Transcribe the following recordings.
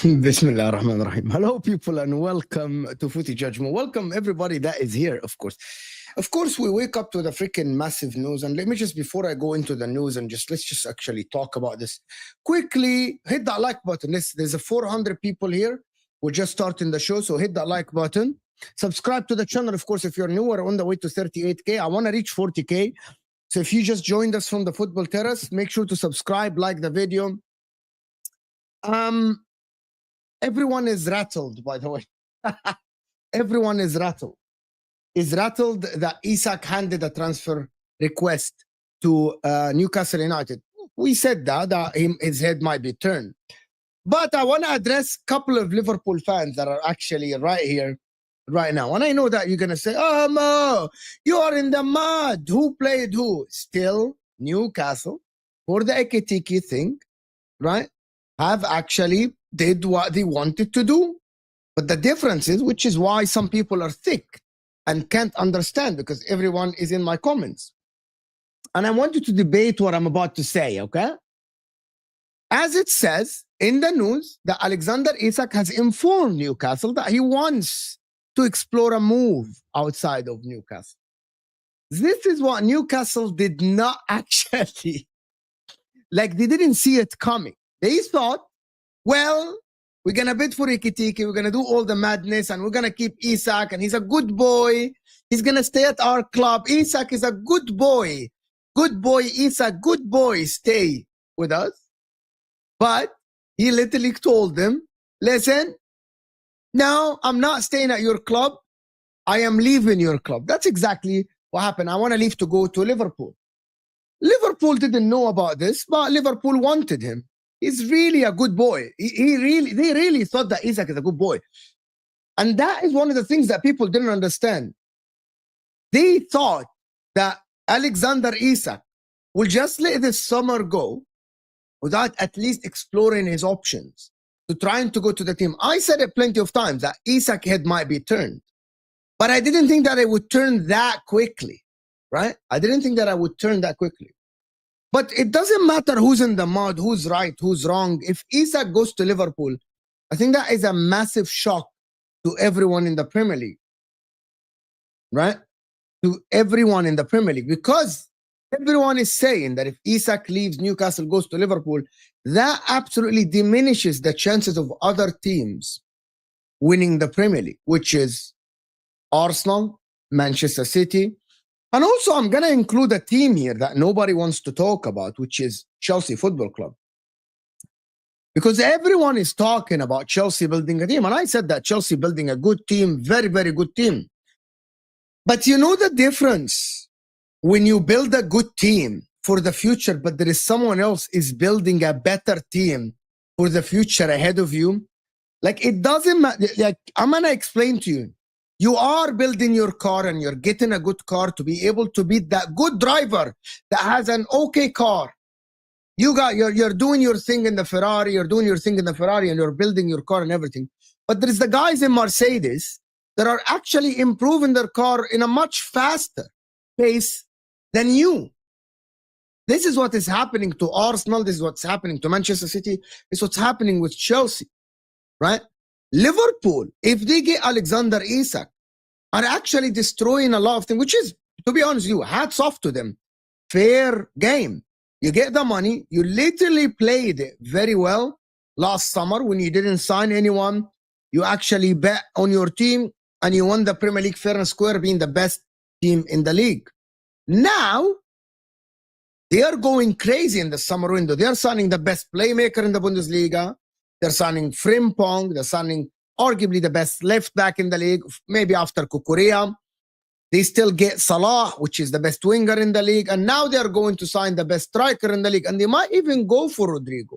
Bismillah ar-Rahman ar-Rahim. Hello, people, and welcome to Footy Judgment. Welcome, everybody that is here, of course. Of course, we wake up to the freaking massive news. And let me just, before I go into the news, and let's just actually talk about this. Quickly, hit that like button. There's a 400 people here. We're just starting the show, so hit that like button. Subscribe to the channel, of course, if you're new. We're on the way to 38K. I want to reach 40K. So if you just joined us from the Football Terrace, make sure to subscribe, like the video. Everyone is rattled, by the way. Everyone is rattled. Is rattled that Isak handed a transfer request to Newcastle United. We said that his head might be turned. But I want to address a couple of Liverpool fans that are actually right here, right now. And I know that you're going to say, oh, Mo, you are in the mud. Who played who? Still, Newcastle, for the Ekitiki thing, right, have actually did what they wanted to do. But the difference is, which is why some people are thick and can't understand, because everyone is in my comments. And I want you to debate what I'm about to say, okay? As it says in the news, that Alexander Isak has informed Newcastle that he wants to explore a move outside of Newcastle. This is what Newcastle did not actually, like, they didn't see it coming. They thought, well, we're going to bid for Ekitiki, we're going to do all the madness, and we're going to keep Isak, and he's a good boy. He's going to stay at our club. Isak is a good boy. Good boy, Isak, good boy, stay with us. But he literally told them, listen, no, I'm not staying at your club. I am leaving your club. That's exactly what happened. I want to leave to go to Liverpool. Liverpool didn't know about this, but Liverpool wanted him. He's really a good boy. They really thought that Isak is a good boy. And that is one of the things that people didn't understand. They thought that Alexander Isak will just let this summer go without at least exploring his options to trying to go to the team. I said it plenty of times that Isak head might be turned, but I didn't think that it would turn that quickly, right? I didn't think that I would turn that quickly. But it doesn't matter who's in the mud, who's right, who's wrong. If Isak goes to Liverpool, I think that is a massive shock to everyone in the Premier League, right? To everyone in the Premier League, because everyone is saying that if Isak leaves Newcastle, goes to Liverpool, that absolutely diminishes the chances of other teams winning the Premier League, which is Arsenal, Manchester City. And also, I'm going to include a team here that nobody wants to talk about, which is Chelsea Football Club. Because everyone is talking about Chelsea building a team. And I said that Chelsea building a good team, very, very good team. But you know the difference when you build a good team for the future, but there is someone else is building a better team for the future ahead of you. Like, it doesn't matter. Like, I'm going to explain to you. You are building your car and you're getting a good car to be able to beat that good driver that has an okay car. You're doing your thing in the Ferrari, and you're building your car and everything. But there's the guys in Mercedes that are actually improving their car in a much faster pace than you. This is what is happening to Arsenal. This is what's happening to Manchester City. This is what's happening with Chelsea, right? Liverpool, if they get Alexander Isak, are actually destroying a lot of things, which is, to be honest with you, hats off to them. Fair game. You get the money. You literally played it very well last summer when you didn't sign anyone. You actually bet on your team and you won the Premier League fair and square, being the best team in the league. Now, they are going crazy in the summer window. They are signing the best playmaker in the Bundesliga. They're signing Frimpong. They're signing arguably the best left back in the league, maybe after Cucurella. They still get Salah, which is the best winger in the league. And now they're going to sign the best striker in the league. And they might even go for Rodrygo.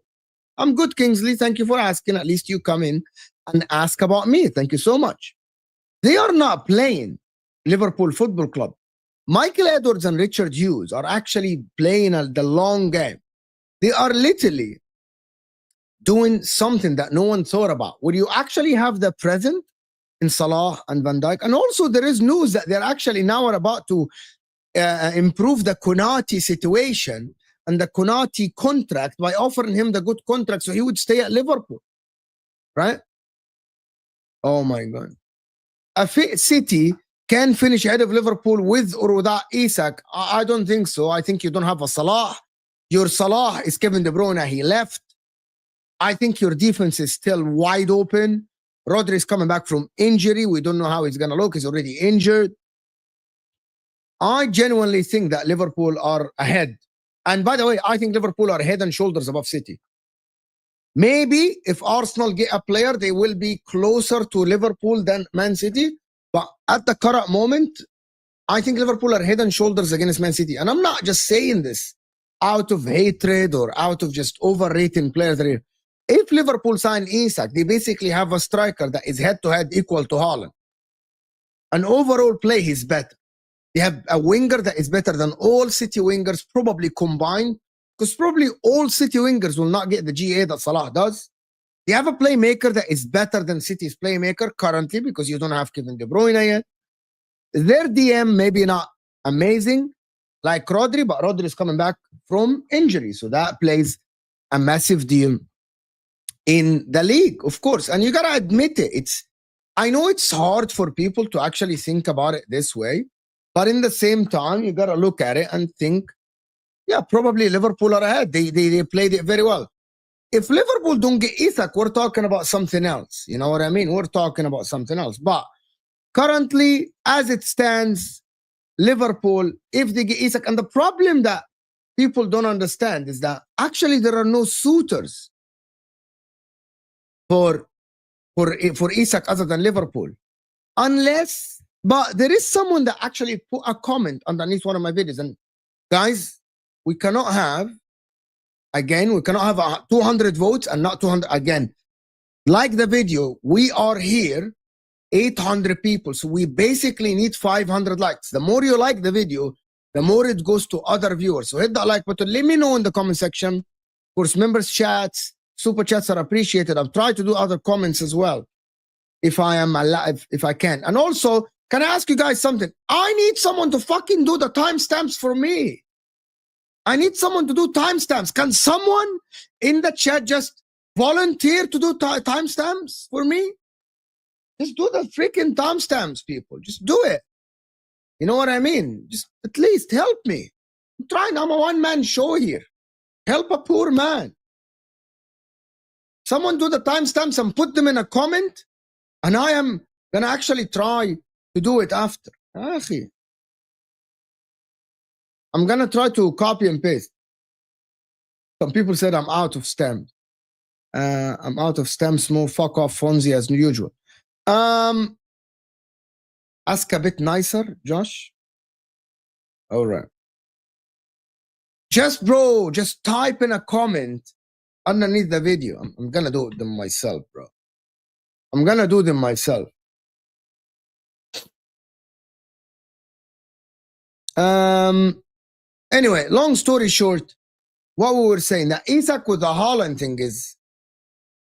I'm good, Kingsley. Thank you for asking. At least you come in and ask about me. Thank you so much. They are not playing Liverpool Football Club. Michael Edwards and Richard Hughes are actually playing the long game. They are literally doing something that no one thought about. Where you actually have the present in Salah and Van Dijk. And also there is news that they're actually now are about to improve the Konate situation and the Konate contract by offering him the good contract so he would stay at Liverpool. Right? Oh my God. City can finish ahead of Liverpool with or without Isak. I don't think so. I think you don't have a Salah. Your Salah is Kevin De Bruyne. He left. I think your defense is still wide open. Rodri is coming back from injury. We don't know how he's going to look. He's already injured. I genuinely think that Liverpool are ahead. And by the way, I think Liverpool are head and shoulders above City. Maybe if Arsenal get a player, they will be closer to Liverpool than Man City. But at the current moment, I think Liverpool are head and shoulders against Man City. And I'm not just saying this out of hatred or out of just overrating players. If Liverpool sign Isak, they basically have a striker that is head-to-head equal to Højlund. An overall play, he's better. They have a winger that is better than all City wingers probably combined, because probably all City wingers will not get the GA that Salah does. They have a playmaker that is better than City's playmaker currently, because you don't have Kevin De Bruyne yet. Their DM maybe not amazing like Rodri, but Rodri is coming back from injury. So that plays a massive deal in the league, of course. And you got to admit it. I know it's hard for people to actually think about it this way, but in the same time, you got to look at it and think, yeah, probably Liverpool are ahead. They played it very well. If Liverpool don't get Isak, we're talking about something else. You know what I mean? We're talking about something else. But currently, as it stands, Liverpool, if they get Isak, and the problem that people don't understand is that actually there are no suitors for Isak other than Liverpool. But there is someone that actually put a comment underneath one of my videos. And guys, we cannot have 200 votes and not 200. Again, like the video, we are here 800 people. So we basically need 500 likes. The more you like the video, the more it goes to other viewers. So hit that like button. Let me know in the comment section. Of course, members chats, super chats are appreciated. I've tried to do other comments as well, if I am alive, if I can. And also, can I ask you guys something? I need someone to fucking do the timestamps for me. I need someone to do timestamps. Can someone in the chat just volunteer to do timestamps for me? Just do the freaking timestamps, people. Just do it. You know what I mean? Just at least help me. I'm trying. I'm a one-man show here. Help a poor man. Someone do the timestamps and put them in a comment, and I am going to actually try to do it after. I'm going to try to copy and paste. Some people said I'm out of stamps. I'm out of stamps. More fuck off, Fonzie, as usual. Ask a bit nicer, Josh. All right. Just, bro, just type in a comment underneath the video. I'm gonna do them myself, bro. I'm gonna do them myself. Anyway, long story short, what we were saying, that Isak with the Højlund thing is,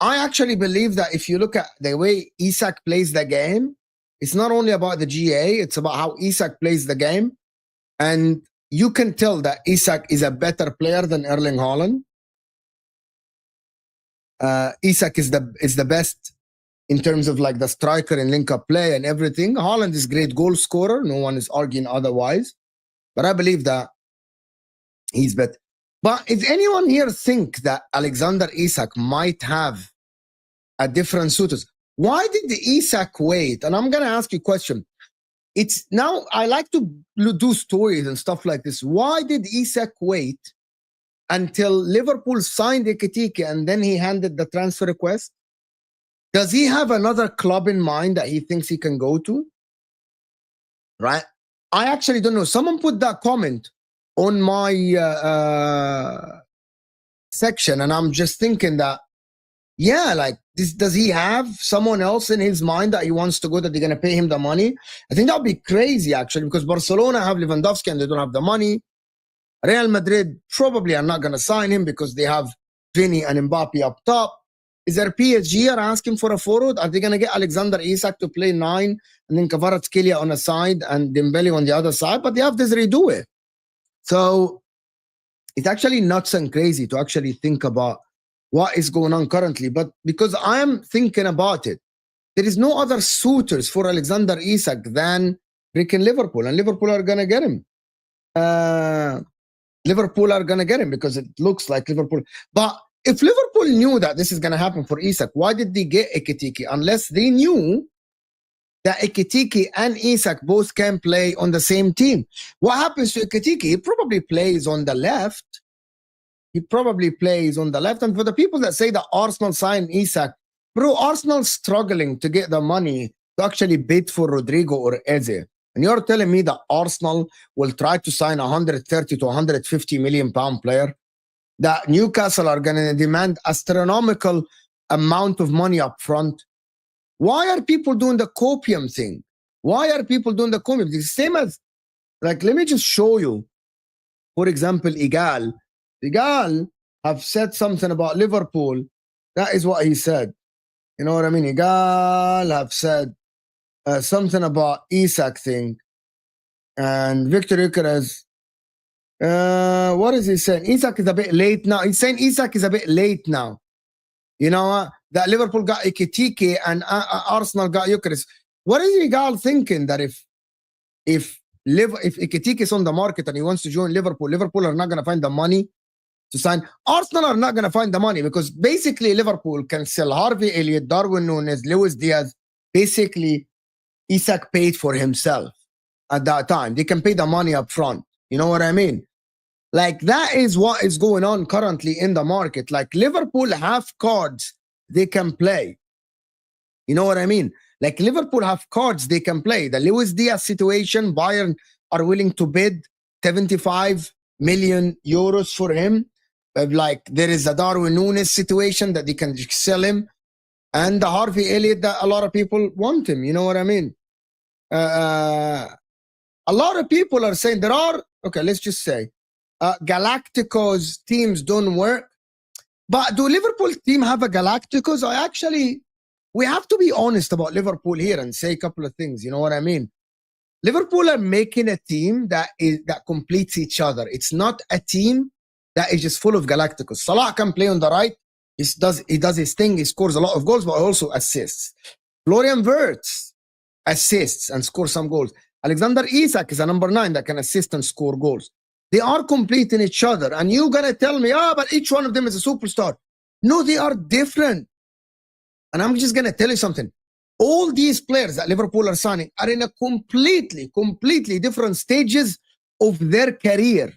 I actually believe that if you look at the way Isak plays the game, it's not only about the GA, it's about how Isak plays the game. And you can tell that Isak is a better player than Erling Haaland. Isak is the best in terms of like the striker and link-up play and everything. Haaland is great goal scorer. No one is arguing otherwise. But I believe that he's better. But if anyone here think that Alexander Isak might have a different suitors, why did the Isak wait? And I'm going to ask you a question. It's now, I like to do stories and stuff like this. Why did Isak wait until Liverpool signed Ekitike and then he handed the transfer request? Does he have another club in mind that he thinks he can go to? Right? I actually don't know. Someone put that comment on my section, and I'm just thinking that, yeah, like, does he have someone else in his mind that he wants to go, that they're going to pay him the money? I think that would be crazy, actually, because Barcelona have Lewandowski and they don't have the money. Real Madrid probably are not going to sign him because they have Vini and Mbappe up top. Is there PSG are asking for a forward? Are they going to get Alexander Isak to play 9 and then Kvaratskhelia on a side and Dembele on the other side? But they have Desiree Doué. So it's actually nuts and crazy to actually think about what is going on currently. But because I am thinking about it, there is no other suitors for Alexander Isak than freaking Liverpool. And Liverpool are going to get him. Liverpool are going to get him because it looks like Liverpool. But if Liverpool knew that this is going to happen for Isak, why did they get Ekitike? Unless they knew that Ekitike and Isak both can play on the same team. What happens to Ekitike? He probably plays on the left. He probably plays on the left. And for the people that say that Arsenal signed Isak, bro, Arsenal's struggling to get the money to actually bid for Rodrygo or Eze. And you're telling me that Arsenal will try to sign a 130 to 150 million pound player? That Newcastle are going to demand astronomical amount of money up front? Why are people doing the copium thing? Why are people doing the copium? The same as, like, let me just show you. For example, Igal have said something about Liverpool. That is what he said. You know what I mean? Igal have said something about Isak thing. And Victor Gyökeres, what is he saying? Isak is a bit late now. He's saying Isak is a bit late now. You know, that Liverpool got Ekitike and Arsenal got Gyökeres. What is Igal thinking, that if Ekitike is on the market and he wants to join Liverpool, Liverpool are not going to find the money to sign? Arsenal are not going to find the money because basically Liverpool can sell Harvey Elliott, Darwin Núñez, Luis Diaz. Basically, Isak paid for himself at that time. They can pay the money up front. You know what I mean? Like, that is what is going on currently in the market. Like, Liverpool have cards they can play. You know what I mean? Like, Liverpool have cards they can play. The Luis Diaz situation, Bayern are willing to bid 75 million euros for him. Like, there is a Darwin Núñez situation that they can sell him. And the Harvey Elliott that a lot of people want him. You know what I mean? A lot of people are saying there are, okay, let's just say, Galactico's teams don't work. But do Liverpool team have a Galactico? So we have to be honest about Liverpool here and say a couple of things. You know what I mean? Liverpool are making a team that completes each other. It's not a team that is just full of Galacticos. Salah can play on the right. He does his thing. He scores a lot of goals, but also assists. Florian Wirtz assists and scores some goals. Alexander Isak is a number 9 that can assist and score goals. They are completing each other. And you're going to tell me, but each one of them is a superstar. No, they are different. And I'm just going to tell you something. All these players that Liverpool are signing are in a completely different stages of their career.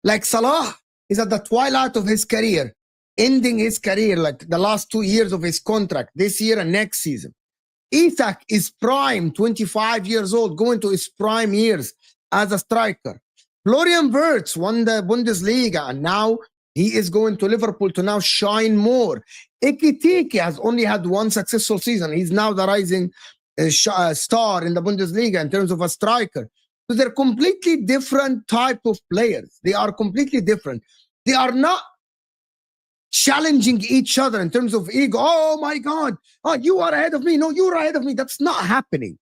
Like Salah is at the twilight of his career. ending his career, like the last 2 years of his contract, this year and next season. Isak is prime, 25 years old, going to his prime years as a striker. Florian Wirtz won the Bundesliga, and now he is going to Liverpool to now shine more. Ekitike has only had one successful season. He's now the rising star in the Bundesliga in terms of a striker. So they're completely different type of players. They are completely different. They are not challenging each other in terms of ego. Oh my God, oh, you are ahead of me. No, you're ahead of me. That's not happening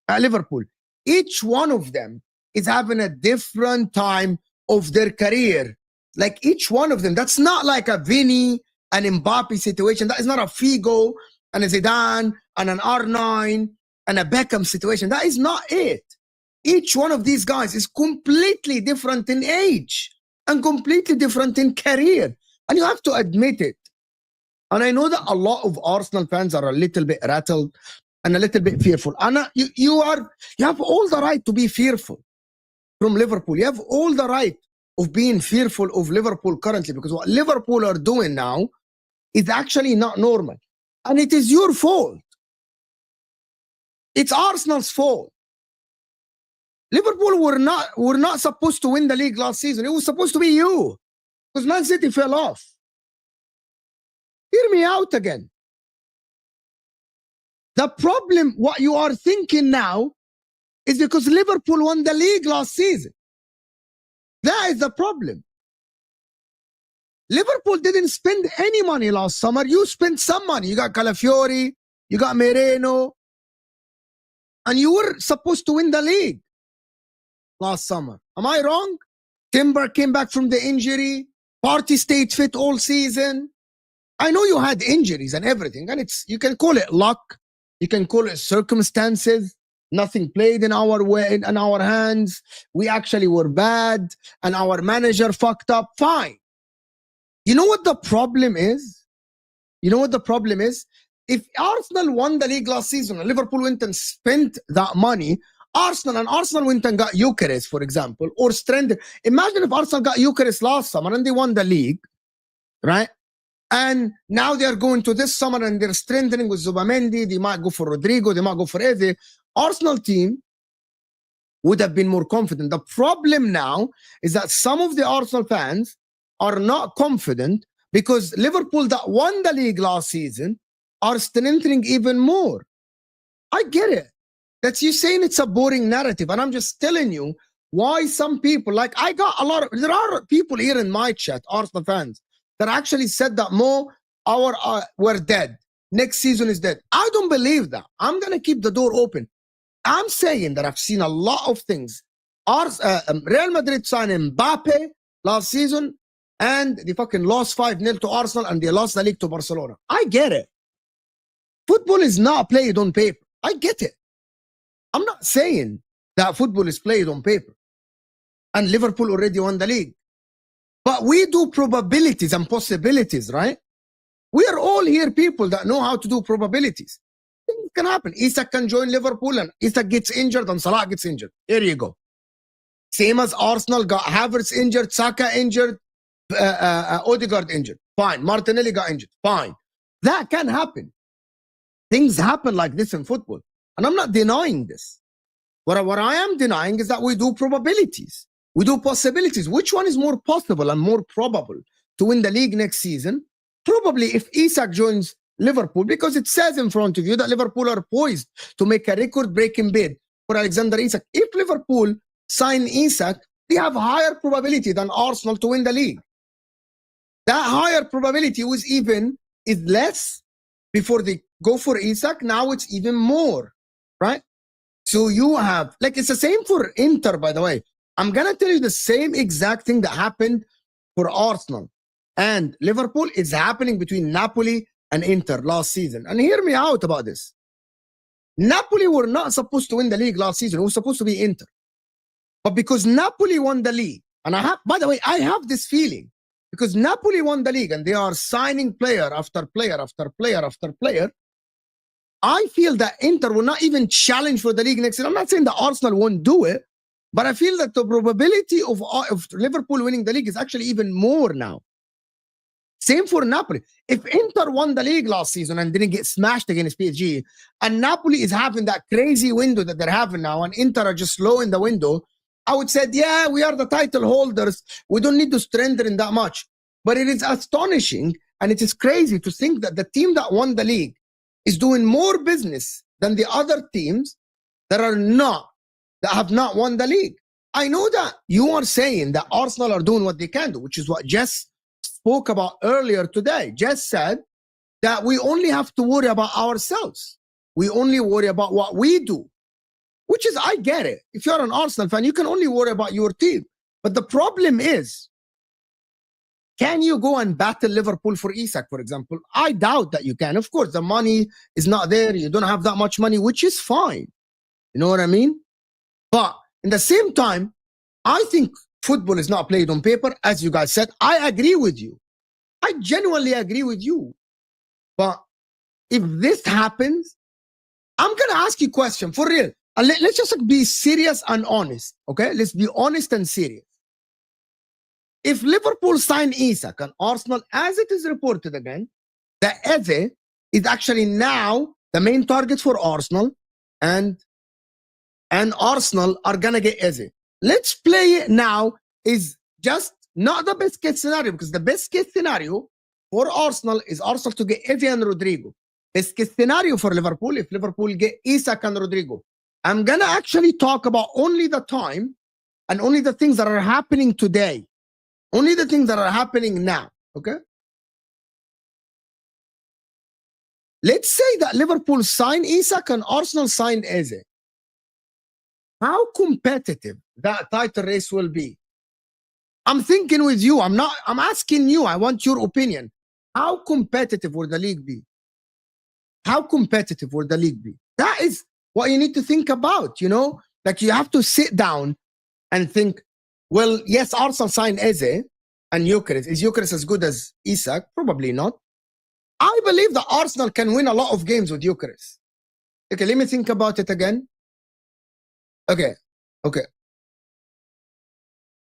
at Liverpool. Each one of them is having a different time of their career. Like each one of them. That's not like a Vinny and Mbappe situation. That is not a Figo and a Zidane and an R9 and a Beckham situation. That is not it. Each one of these guys is completely different in age and completely different in career. And you have to admit it. And I know that a lot of Arsenal fans are a little bit rattled and a little bit fearful. And you have all the right to be fearful from Liverpool. You have all the right of being fearful of Liverpool currently, because what Liverpool are doing now is actually not normal. And it is your fault. It's Arsenal's fault. Liverpool were not supposed to win the league last season. It was supposed to be you, because Man City fell off. Hear me out again. The problem, what you are thinking now, is because Liverpool won the league last season. That is the problem. Liverpool didn't spend any money last summer. You spent some money. You got Calafiori, you got Moreno, and you were supposed to win the league last summer. Am I wrong? Timber came back from the injury. Partey stayed fit all season. I know you had injuries and everything, and you can call it luck. You can call it circumstances. Nothing played in our way, in our hands. We actually were bad, and our manager fucked up. Fine. You know what the problem is? You know what the problem is? If Arsenal won the league last season and Liverpool went and spent that money, Arsenal went and got Gyökeres, for example, or strengthened. Imagine if Arsenal got Gyökeres last summer and they won the league, right? And now they are going to this summer and they're strengthening with Zubamendi. They might go for Rodrygo. They might go for Eze. Arsenal team would have been more confident. The problem now is that some of the Arsenal fans are not confident because Liverpool that won the league last season are strengthening even more. I get it. That's you saying it's a boring narrative. And I'm just telling you why some people, like I got a lot of, there are people here in my chat, Arsenal fans, that actually said that we're dead. Next season is dead. I don't believe that. I'm going to keep the door open. I'm saying that I've seen a lot of things. Real Madrid signed Mbappe last season and they fucking lost 5-0 to Arsenal and they lost the league to Barcelona. I get it. Football is not played on paper. I get it. I'm not saying that football is played on paper. And Liverpool already won the league. But we do probabilities and possibilities, right? We are all here people that know how to do probabilities. Things can happen. Isak can join Liverpool and Isak gets injured and Salah gets injured. Here you go. Same as Arsenal got Havertz injured, Saka injured, Odegaard injured. Fine. Martinelli got injured. Fine. That can happen. Things happen like this in football. And I'm not denying this. What I am denying is that we do probabilities. We do possibilities. Which one is more possible and more probable to win the league next season? Probably if Isak joins Liverpool, because it says in front of you that Liverpool are poised to make a record-breaking bid for Alexander Isak. If Liverpool sign Isak, they have higher probability than Arsenal to win the league. That higher probability is less before they go for Isak. Now it's even more, right? So you have, like, it's the same for Inter, by the way. I'm going to tell you the same exact thing that happened for Arsenal and Liverpool is happening between Napoli and Inter last season. And hear me out about this. Napoli were not supposed to win the league last season. It was supposed to be Inter. But because Napoli won the league, and by the way, I have this feeling, because Napoli won the league and they are signing player after player after player after player, I feel that Inter will not even challenge for the league next year. I'm not saying that Arsenal won't do it, but I feel that the probability of Liverpool winning the league is actually even more now. Same for Napoli. If Inter won the league last season and didn't get smashed against PSG, and Napoli is having that crazy window that they're having now, and Inter are just low in the window, I would say, yeah, we are the title holders. We don't need to strengthen that much. But it is astonishing, and it is crazy to think that the team that won the league is doing more business than the other teams that have not won the league. I know that you are saying that Arsenal are doing what they can do, which is what Jess spoke about earlier today. Jess said that we only have to worry about ourselves. We only worry about what we do, which is, I get it. If you're an Arsenal fan, you can only worry about your team. But the problem is, can you go and battle Liverpool for Isak, for example? I doubt that you can. Of course, the money is not there. You don't have that much money, which is fine. You know what I mean? But in the same time, I think football is not played on paper, as you guys said. I agree with you. I genuinely agree with you. But if this happens, I'm going to ask you a question, for real. Let's just be serious and honest, okay? Let's be honest and serious. If Liverpool sign Isak and Arsenal, as it is reported again, the Eze is actually now the main target for Arsenal, and Arsenal are going to get Eze. Let's play it now is just not the best case scenario, because the best case scenario for Arsenal is Arsenal to get Eze and Rodrygo. Best case scenario for Liverpool, if Liverpool get Isak and Rodrygo. I'm going to actually talk about only the time and only the things that are happening today. Only the things that are happening now, okay? Let's say that Liverpool sign Isak and Arsenal sign Eze. How competitive that title race will be? I'm thinking with you. I'm asking you. I want your opinion. How competitive will the league be? How competitive will the league be? That is what you need to think about, you know? Like, you have to sit down and think, well, yes, Arsenal signed Eze and Gyökeres. Is Gyökeres as good as Isak? Probably not. I believe that Arsenal can win a lot of games with Gyökeres. Okay, let me think about it again. Okay.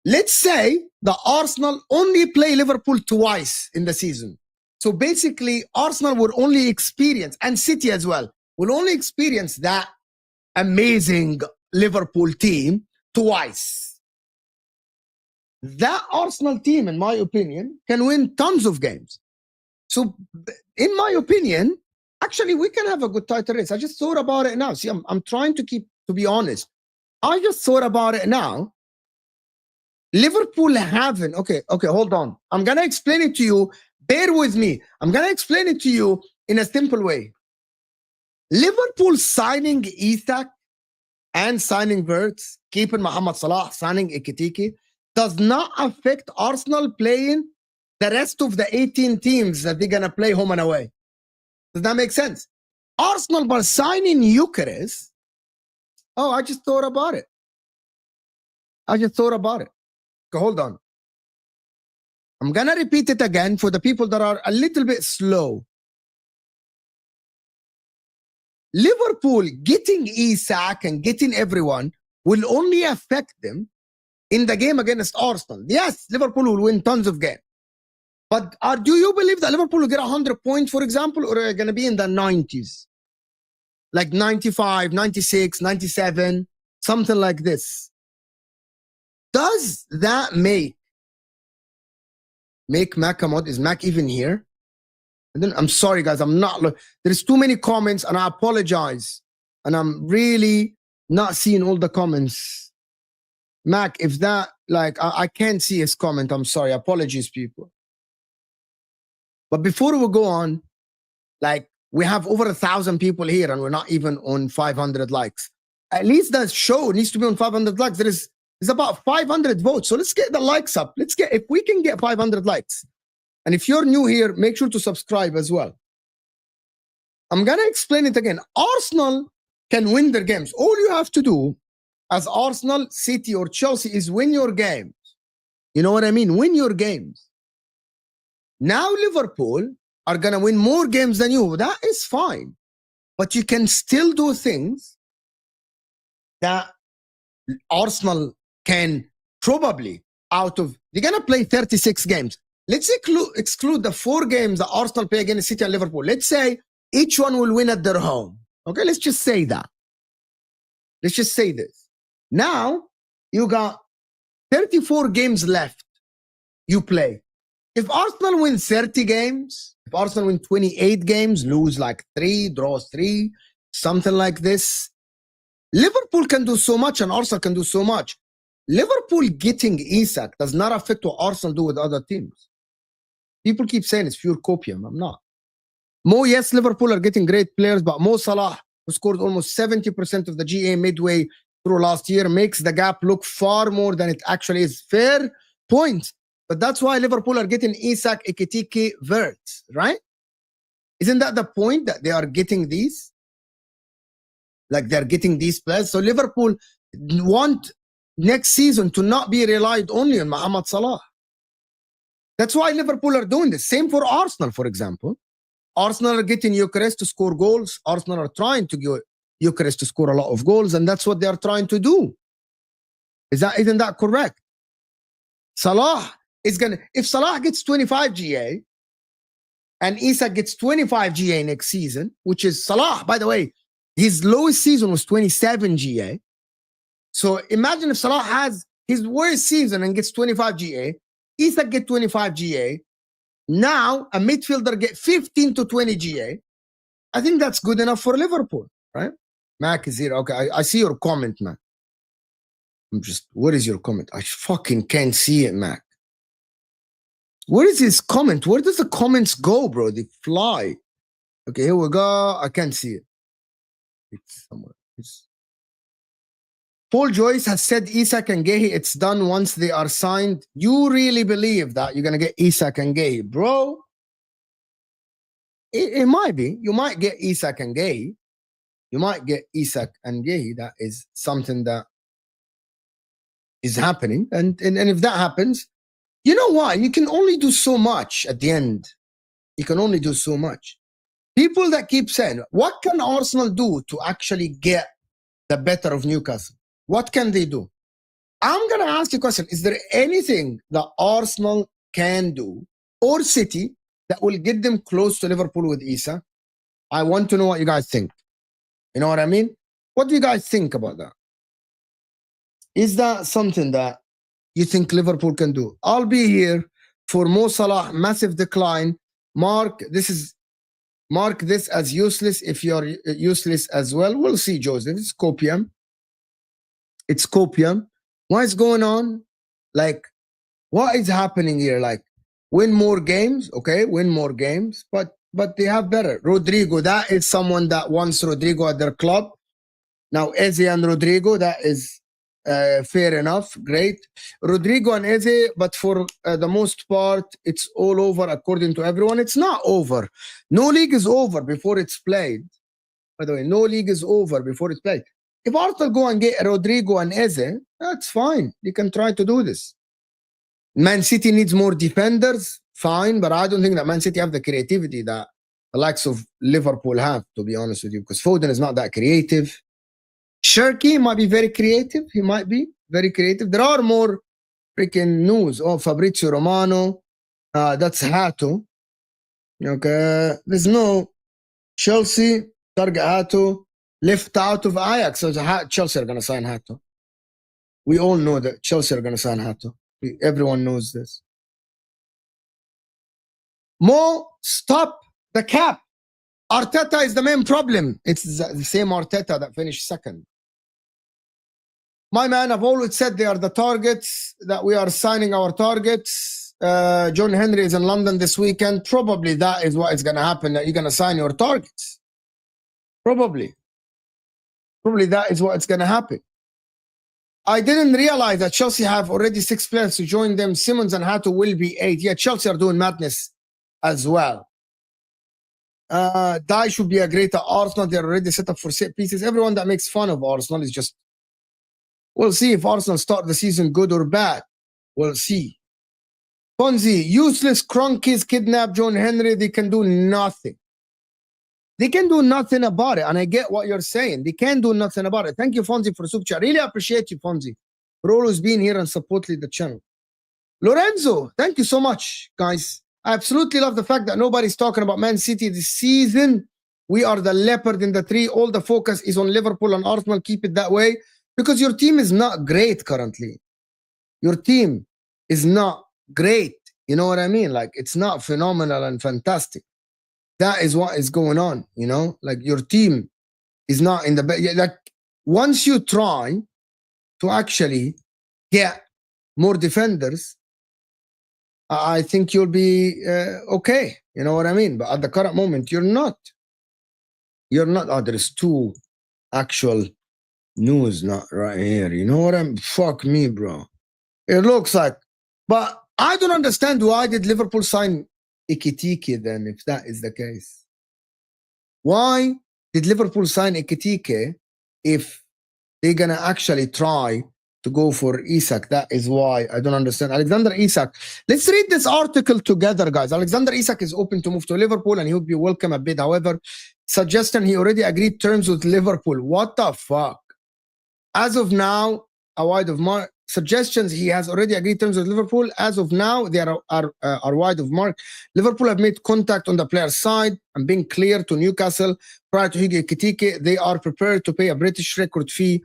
Let's say the Arsenal only play Liverpool twice in the season. So basically, Arsenal will only experience, and City as well, will only experience that amazing Liverpool team twice. That Arsenal team, in my opinion, can win tons of games. So, in my opinion, actually, we can have a good title race. I just thought about it now. See, I'm trying to be honest. I just thought about it now. Liverpool haven't. Okay, hold on. I'm going to explain it to you. Bear with me. I'm going to explain it to you in a simple way. Liverpool signing Isak and signing Wirtz, keeping Mohamed Salah, signing Ekitike, does not affect Arsenal playing the rest of the 18 teams that they're going to play home and away. Does that make sense? Arsenal, by signing Gyökeres, oh, I just thought about it. Okay, hold on. I'm going to repeat it again for the people that are a little bit slow. Liverpool getting Isak and getting everyone will only affect them in the game against Arsenal. Yes, Liverpool will win tons of games. But do you believe that Liverpool will get 100 points, for example, or are they going to be in the 90s? Like 95, 96, 97, something like this. Does that make Mac a mod? Is Mac even here? And then I'm sorry, guys. I'm not. There's too many comments, and I apologize. And I'm really not seeing all the comments. Mac, if that, like, I can't see his comment. I'm sorry. Apologies, people. But before we go on, like, we have over 1,000 people here, and we're not even on 500 likes. At least that show needs to be on 500 likes. There's about 500 votes. So let's get the likes up. If we can get 500 likes. And if you're new here, make sure to subscribe as well. I'm going to explain it again. Arsenal can win their games. All you have to do as Arsenal, City, or Chelsea is win your games. You know what I mean? Win your games. Now Liverpool are going to win more games than you. That is fine. But you can still do things that Arsenal can probably they're going to play 36 games. let's exclude the 4 games that Arsenal play against City and Liverpool. Let's say each one will win at their home. Okay, let's just say that. Let's just say this. Now, you got 34 games left you play. If Arsenal win 30 games, if Arsenal win 28 games, lose like 3, draws 3, something like this, Liverpool can do so much and Arsenal can do so much. Liverpool getting Isak does not affect what Arsenal do with other teams. People keep saying it's pure copium. I'm not. Yes, Liverpool are getting great players, but Mo Salah, who scored almost 70% of the GA midway through last year, makes the gap look far more than it actually is. Fair point. But that's why Liverpool are getting Isak, Ekitike, Wirtz, right? Isn't that the point, that they are getting these? Like they're getting these players. So Liverpool want next season to not be relied only on Mohamed Salah. That's why Liverpool are doing this. Same for Arsenal, for example. Arsenal are getting Gyökeres to score goals. Arsenal are trying to get Gyökeres to score a lot of goals, and that's what they are trying to do. Isn't that correct? Salah is gonna, if Salah gets 25 GA and Isak gets 25 GA next season, which is Salah, by the way, his lowest season was 27 GA. So imagine if Salah has his worst season and gets 25 GA, Isak get 25 GA. Now a midfielder get 15 to 20 GA. I think that's good enough for Liverpool, right? Mac is here. Okay, I see your comment, man. What is your comment? I fucking can't see it, Mac. Where is his comment? Where does the comments go, bro? They fly. Okay, here we go. I can't see it. It's somewhere. Paul Joyce has said Isak and Guehi, it's done once they are signed. You really believe that you're going to get Isak and Guehi? Bro, it might be. You might get Isak and Guehi. You might get Isak and Guehi. That is something that is happening. And if that happens, you know why? You can only do so much at the end. You can only do so much. People that keep saying, what can Arsenal do to actually get the better of Newcastle? What can they do? I'm going to ask you a question. Is there anything that Arsenal can do, or City, that will get them close to Liverpool with Isak? I want to know what you guys think. You know what I mean? What do you guys think about that? Is that something that you think Liverpool can do? I'll be here for Mo Salah, massive decline. Mark this as useless if you're useless as well. We'll see, Joseph. It's copium. It's copium. What is going on? Like, what is happening here? Like, win more games, okay? Win more games, but they have better. Rodrygo, that is someone that wants Rodrygo at their club. Now, Eze and Rodrygo, that is fair enough. Great. Rodrygo and Eze, but for the most part, it's all over according to everyone. It's not over. No league is over before it's played. By the way, no league is over before it's played. If Arsenal go and get Rodrygo and Eze, that's fine. You can try to do this. Man City needs more defenders, fine, but I don't think that Man City have the creativity that the likes of Liverpool have, to be honest with you, because Foden is not that creative. Shirky might be very creative. He might be very creative. There are more freaking news. Oh, Fabrizio Romano. That's Hato. Okay. There's no Chelsea, target Hato. Left out of Ajax. So Chelsea are going to sign Hato. We all know that Chelsea are going to sign Hato. Everyone knows this. Mo, stop the cap. Arteta is the main problem. It's the same Arteta that finished second. My man, I've always said they are the targets, that we are signing our targets. John Henry is in London this weekend. Probably that is what is going to happen, that you're going to sign your targets. Probably that is what's going to happen. I didn't realize that Chelsea have already 6 players to join them. Simmons and Hato will be 8. Yeah, Chelsea are doing madness as well. Dye should be a great at Arsenal. They're already set up for set pieces. Everyone that makes fun of Arsenal is just... We'll see if Arsenal start the season good or bad. We'll see. Fonzie, useless crunkies kidnap John Henry. They can do nothing. They can do nothing about it, and I get what you're saying. They can do nothing about it. Thank you, Fonzie, for super chat. Really appreciate you, Fonzie, for always being here and supporting the channel. Lorenzo, thank you so much, guys. I absolutely love the fact that nobody's talking about Man City this season. We are the leopard in the tree. All the focus is on Liverpool and Arsenal. Keep it that way because your team is not great currently. Your team is not great. You know what I mean? Like, it's not phenomenal and fantastic. That is what is going on, you know? Like, your team is not in the best. Like, once you try to actually get more defenders, I think you'll be okay. You know what I mean? But at the current moment, you're not. You're not. Oh, there's two actual news not right here. You know what I'm? Fuck me, bro. It looks like. But I don't understand why did Liverpool sign Ekitike then, if that is the case. Why did Liverpool sign Ekitike if they're going to actually try to go for Isak? That is why I don't understand. Alexander Isak. Let's read this article together, guys. Alexander Isak is open to move to Liverpool and he would be welcome a bid. However, suggestion he already agreed terms with Liverpool. What the fuck? As of now, a wide of mark. Suggestions he has already agreed terms with Liverpool. As of now, they are wide of mark. Liverpool have made contact on the player's side and been clear to Newcastle prior to Ekitike. They are prepared to pay a British record fee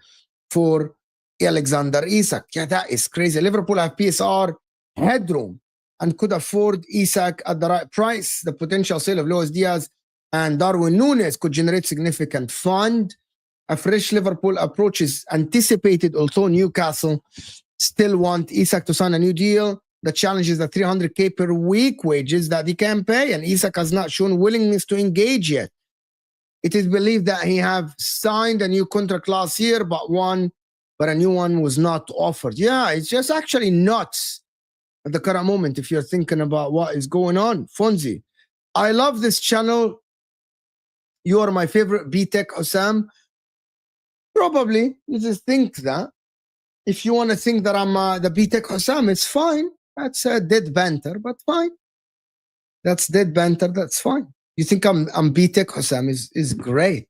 for Alexander Isak. Yeah, that is crazy. Liverpool have PSR headroom and could afford Isak at the right price. The potential sale of Luis Diaz and Darwin Núñez could generate significant fund. A fresh Liverpool approach is anticipated, although Newcastle still want Isak to sign a new deal. The challenge is the 300k per week wages that he can pay, and Isak has not shown willingness to engage yet. It is believed that he have signed a new contract last year, but a new one was not offered. Yeah, it's just actually nuts at the current moment if you're thinking about what is going on. Fonzie, I love this channel. You are my favorite B-Tech, Osam. Probably, you just think that. If you want to think that I'm the B-Tech Osam, it's fine. That's dead banter, but fine. That's dead banter, that's fine. You think I'm B-Tech Osam is great.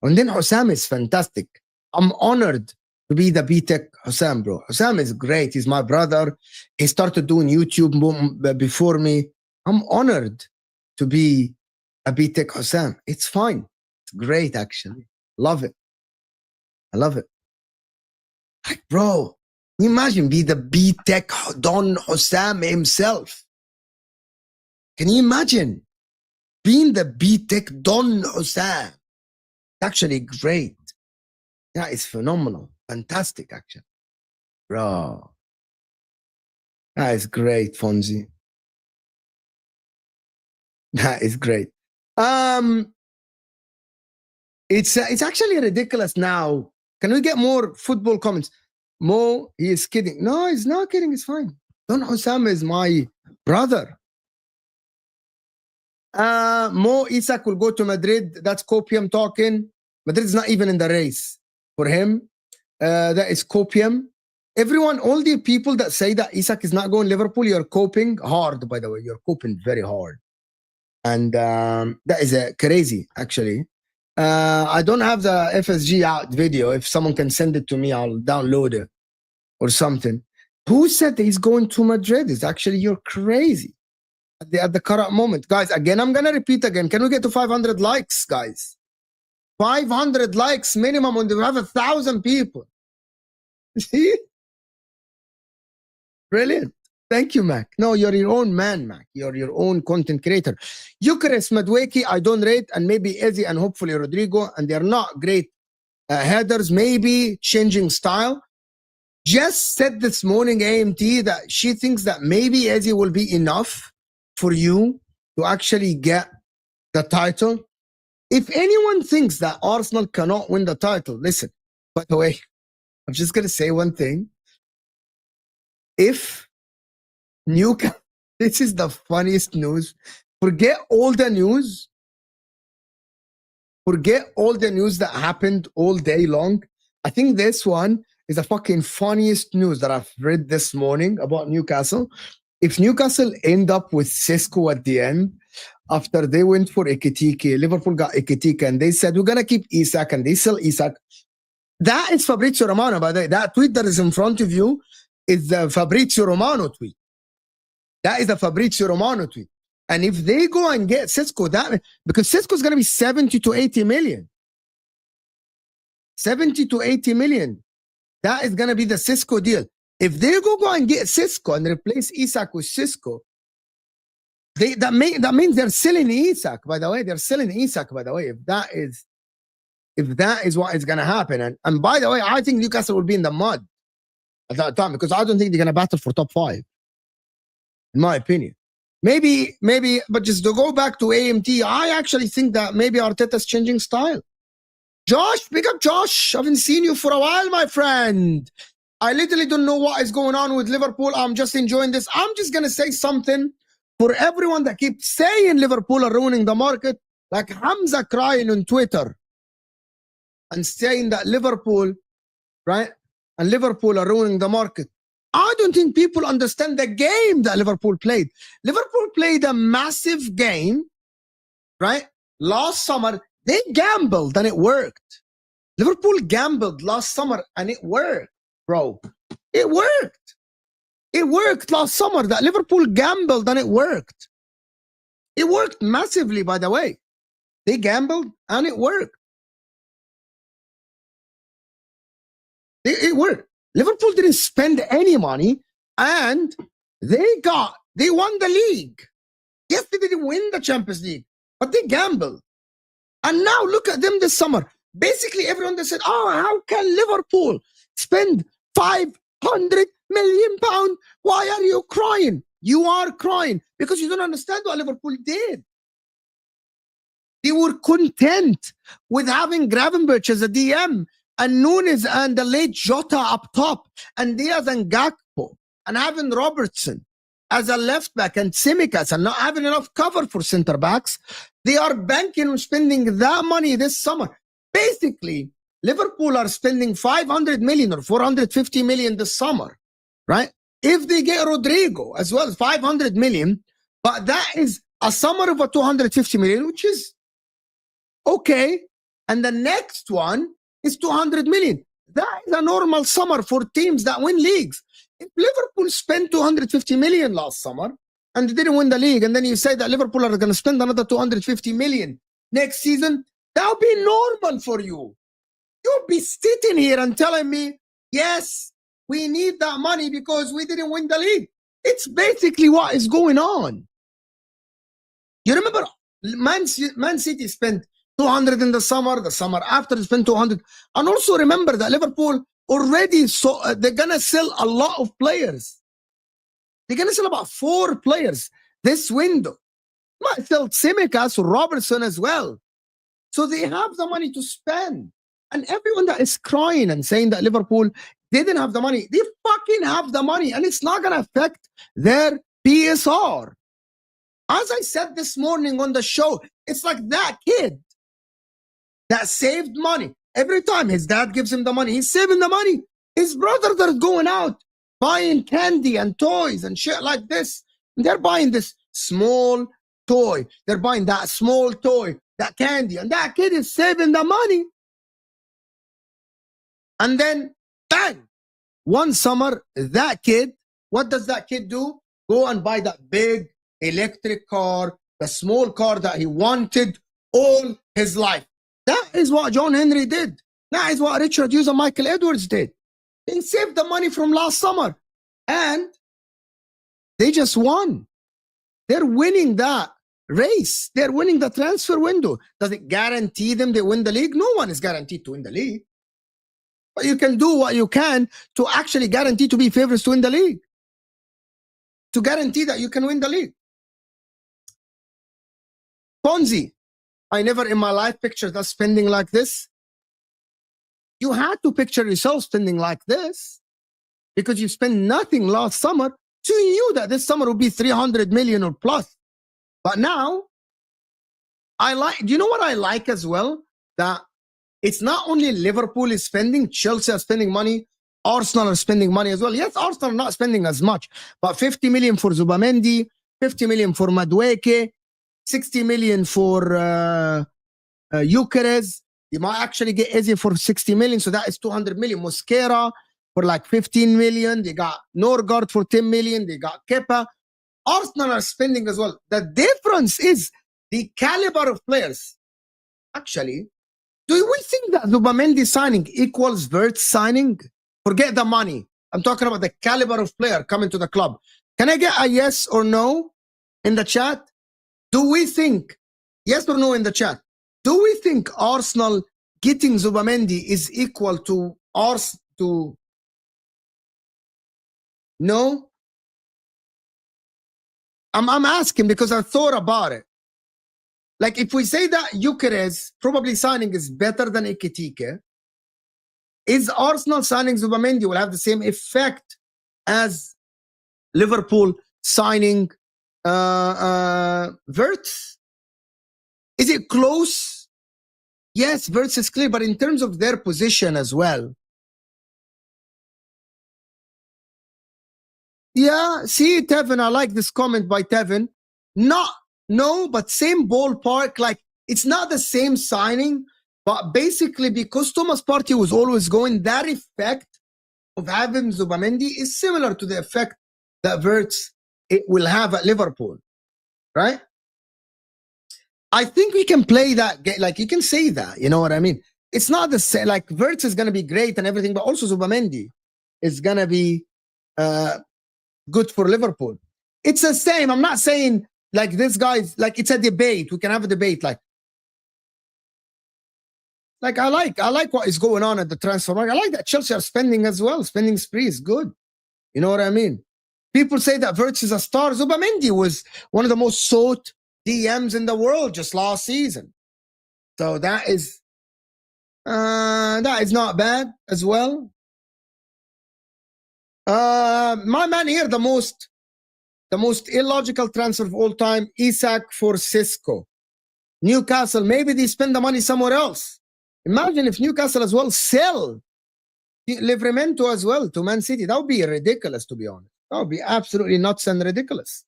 And then Osam is fantastic. I'm honored to be the B-Tech Osam, bro. Osam is great. He's my brother. He started doing YouTube before me. I'm honored to be a B-Tech Osam. It's fine. It's great, actually. Love it. I love it. Like, bro, can you imagine be the B-Tech Don Osam himself? Can you imagine being the B-Tech Don Osam? Actually great. Yeah, it's phenomenal. Fantastic, actually. Bro. That is great, Fonzie. That is great. It's actually ridiculous now. Can we get more football comments? Mo, he is kidding. No, he's not kidding. It's fine. Don Osama is my brother. Mo Isak will go to Madrid. That's Copium talking. Madrid is not even in the race for him. That is Copium. Everyone, all the people that say that Isak is not going Liverpool, you're coping hard, by the way. You're coping very hard. And that is crazy, actually. I don't have the FSG out video. If someone can send it to me, I'll download it or something. Who said he's going to Madrid? It's actually, you're crazy at the current moment. Guys, again, I'm going to repeat again. Can we get to 500 likes, guys? 500 likes minimum when we have 1,000 people. See? Brilliant. Thank you, Mac. No, you're your own man, Mac. You're your own content creator. Gyökeres, Madueke, I don't rate, and maybe Eze and hopefully Rodrygo, and they're not great headers, maybe changing style. Just said this morning, AMT, that she thinks that maybe Eze will be enough for you to actually get the title. If anyone thinks that Arsenal cannot win the title, listen, by the way, I'm just going to say one thing. If Newcastle, this is the funniest news. Forget all the news. Forget all the news that happened all day long. I think this one is the fucking funniest news that I've read this morning about Newcastle. If Newcastle end up with Cisco at the end, after they went for Ekitike, Liverpool got Ekitike, and they said, we're going to keep Isak, and they sell Isak. That is Fabrizio Romano, by the way. That tweet that is in front of you is the Fabrizio Romano tweet. That is a Fabrizio Romano tweet. And if they go and get Cisco, that because Cisco is going to be 70 to 80 million. 70 to 80 million. That is going to be the Cisco deal. If they go and get Cisco and replace Isak with Cisco, that means they're selling Isak, by the way. They're selling Isak, by the way, if that is what is going to happen. And by the way, I think Newcastle will be in the mud at that time because I don't think they're going to battle for top 5, in my opinion. Maybe, but just to go back to AMT, I actually think that maybe Arteta's changing style. Josh, big up Josh. I haven't seen you for a while, my friend. I literally don't know what is going on with Liverpool. I'm just enjoying this. I'm just going to say something for everyone that keeps saying Liverpool are ruining the market, like Hamza crying on Twitter and saying that Liverpool, right, and Liverpool are ruining the market. I don't think people understand the game that Liverpool played. Liverpool played a massive game, right? Last summer, they gambled and it worked. Liverpool gambled last summer and it worked, bro. It worked. It worked last summer that Liverpool gambled and it worked. It worked massively, by the way. They gambled and it worked. It worked. Liverpool didn't spend any money and they won the league. Yes, they didn't win the Champions League, but they gambled. And now look at them this summer. Basically, everyone that said, oh, how can Liverpool spend £500 million? Why are you crying? You are crying because you don't understand what Liverpool did. They were content with having Gravenberch as a DM and Nunes and the late Jota up top and Diaz and Gakpo and having Robertson as a left back and Tsimikas and not having enough cover for center backs. They are banking on spending that money this summer. Basically, Liverpool are spending 500 million or 450 million this summer, right? If they get Rodrygo as well, 500 million, but that is a summer of a 250 million, which is okay. And the next one is 200 million. That is a normal summer for teams that win leagues. If Liverpool spent 250 million last summer and they didn't win the league, and then you say that Liverpool are going to spend another 250 million next season, that would be normal for you. You'll be sitting here and telling me, yes, we need that money because we didn't win the league. It's basically what is going on. You remember Man City spent 200 in the summer after they spent 200. And also remember that Liverpool already, they're going to sell a lot of players. They're going to sell about 4 players this window. Might sell Tsimikas or Robertson as well. So they have the money to spend. And everyone that is crying and saying that Liverpool didn't have the money, they fucking have the money. And it's not going to affect their PSR. As I said this morning on the show, it's like that kid that saved money. Every time his dad gives him the money, he's saving the money. His brothers are going out buying candy and toys and shit like this. And they're buying this small toy. They're buying that small toy, that candy. And that kid is saving the money. And then, bang, one summer, that kid, what does that kid do? Go and buy that big electric car, the small car that he wanted all his life. That is what John Henry did. That is what Richard Hughes and Michael Edwards did. They saved the money from last summer. And they just won. They're winning that race. They're winning the transfer window. Does it guarantee them they win the league? No one is guaranteed to win the league. But you can do what you can to actually guarantee to be favorites to win the league. To guarantee that you can win the league. Ponzi. I never in my life pictured us spending like this. You had to picture yourself spending like this because you spent nothing last summer. So you knew that this summer would be 300 million or plus. But now, do you know what I like as well? That it's not only Liverpool is spending, Chelsea are spending money, Arsenal are spending money as well. Yes, Arsenal are not spending as much, but 50 million for Zubamendi, 50 million for Madueke, 60 million for Gyökeres. You might actually get Eze for 60 million, so that is 200 million. Mosquera for like 15 million. They got Norgard for 10 million. They got Kepa. Arsenal are spending as well. The difference is the caliber of players. Actually, do we think that Zubamendi signing equals Wirtz signing? Forget the money. I'm talking about the caliber of player coming to the club. Can I get a yes or no in the chat? Do we think, yes or no in the chat, do we think Arsenal getting Zubamendi is equal to no? I'm asking because I thought about it. Like if we say that Gyökeres probably signing is better than Ekitike, is Arsenal signing Zubamendi will have the same effect as Liverpool signing Wirtz? Is it close? Yes, Wirtz is clear, but in terms of their position as well. Yeah, see, Tevin, I like this comment by Tevin. No, but same ballpark. Like, it's not the same signing, but basically because Thomas Partey was always going, that effect of having Zubamendi is similar to the effect that Wirtz it will have at Liverpool, right? I think we can play that game. Like, you can say that, you know what I mean? It's not the same. Like, Wirtz is going to be great and everything, but also Zubamendi is going to be good for Liverpool. It's the same. I'm not saying like this guy's like it's a debate. We can have a debate. Like I like what is going on at the transfer market. I like that Chelsea are spending as well. Spending spree is good. You know what I mean? People say that Wirtz is a star. Zubamendi was one of the most sought DMs in the world just last season. So that is not bad as well. My man here, the most illogical transfer of all time, Isak for Cisco. Newcastle, maybe they spend the money somewhere else. Imagine if Newcastle as well sell Livramento as well to Man City. That would be ridiculous, to be honest. That would be absolutely nuts and ridiculous.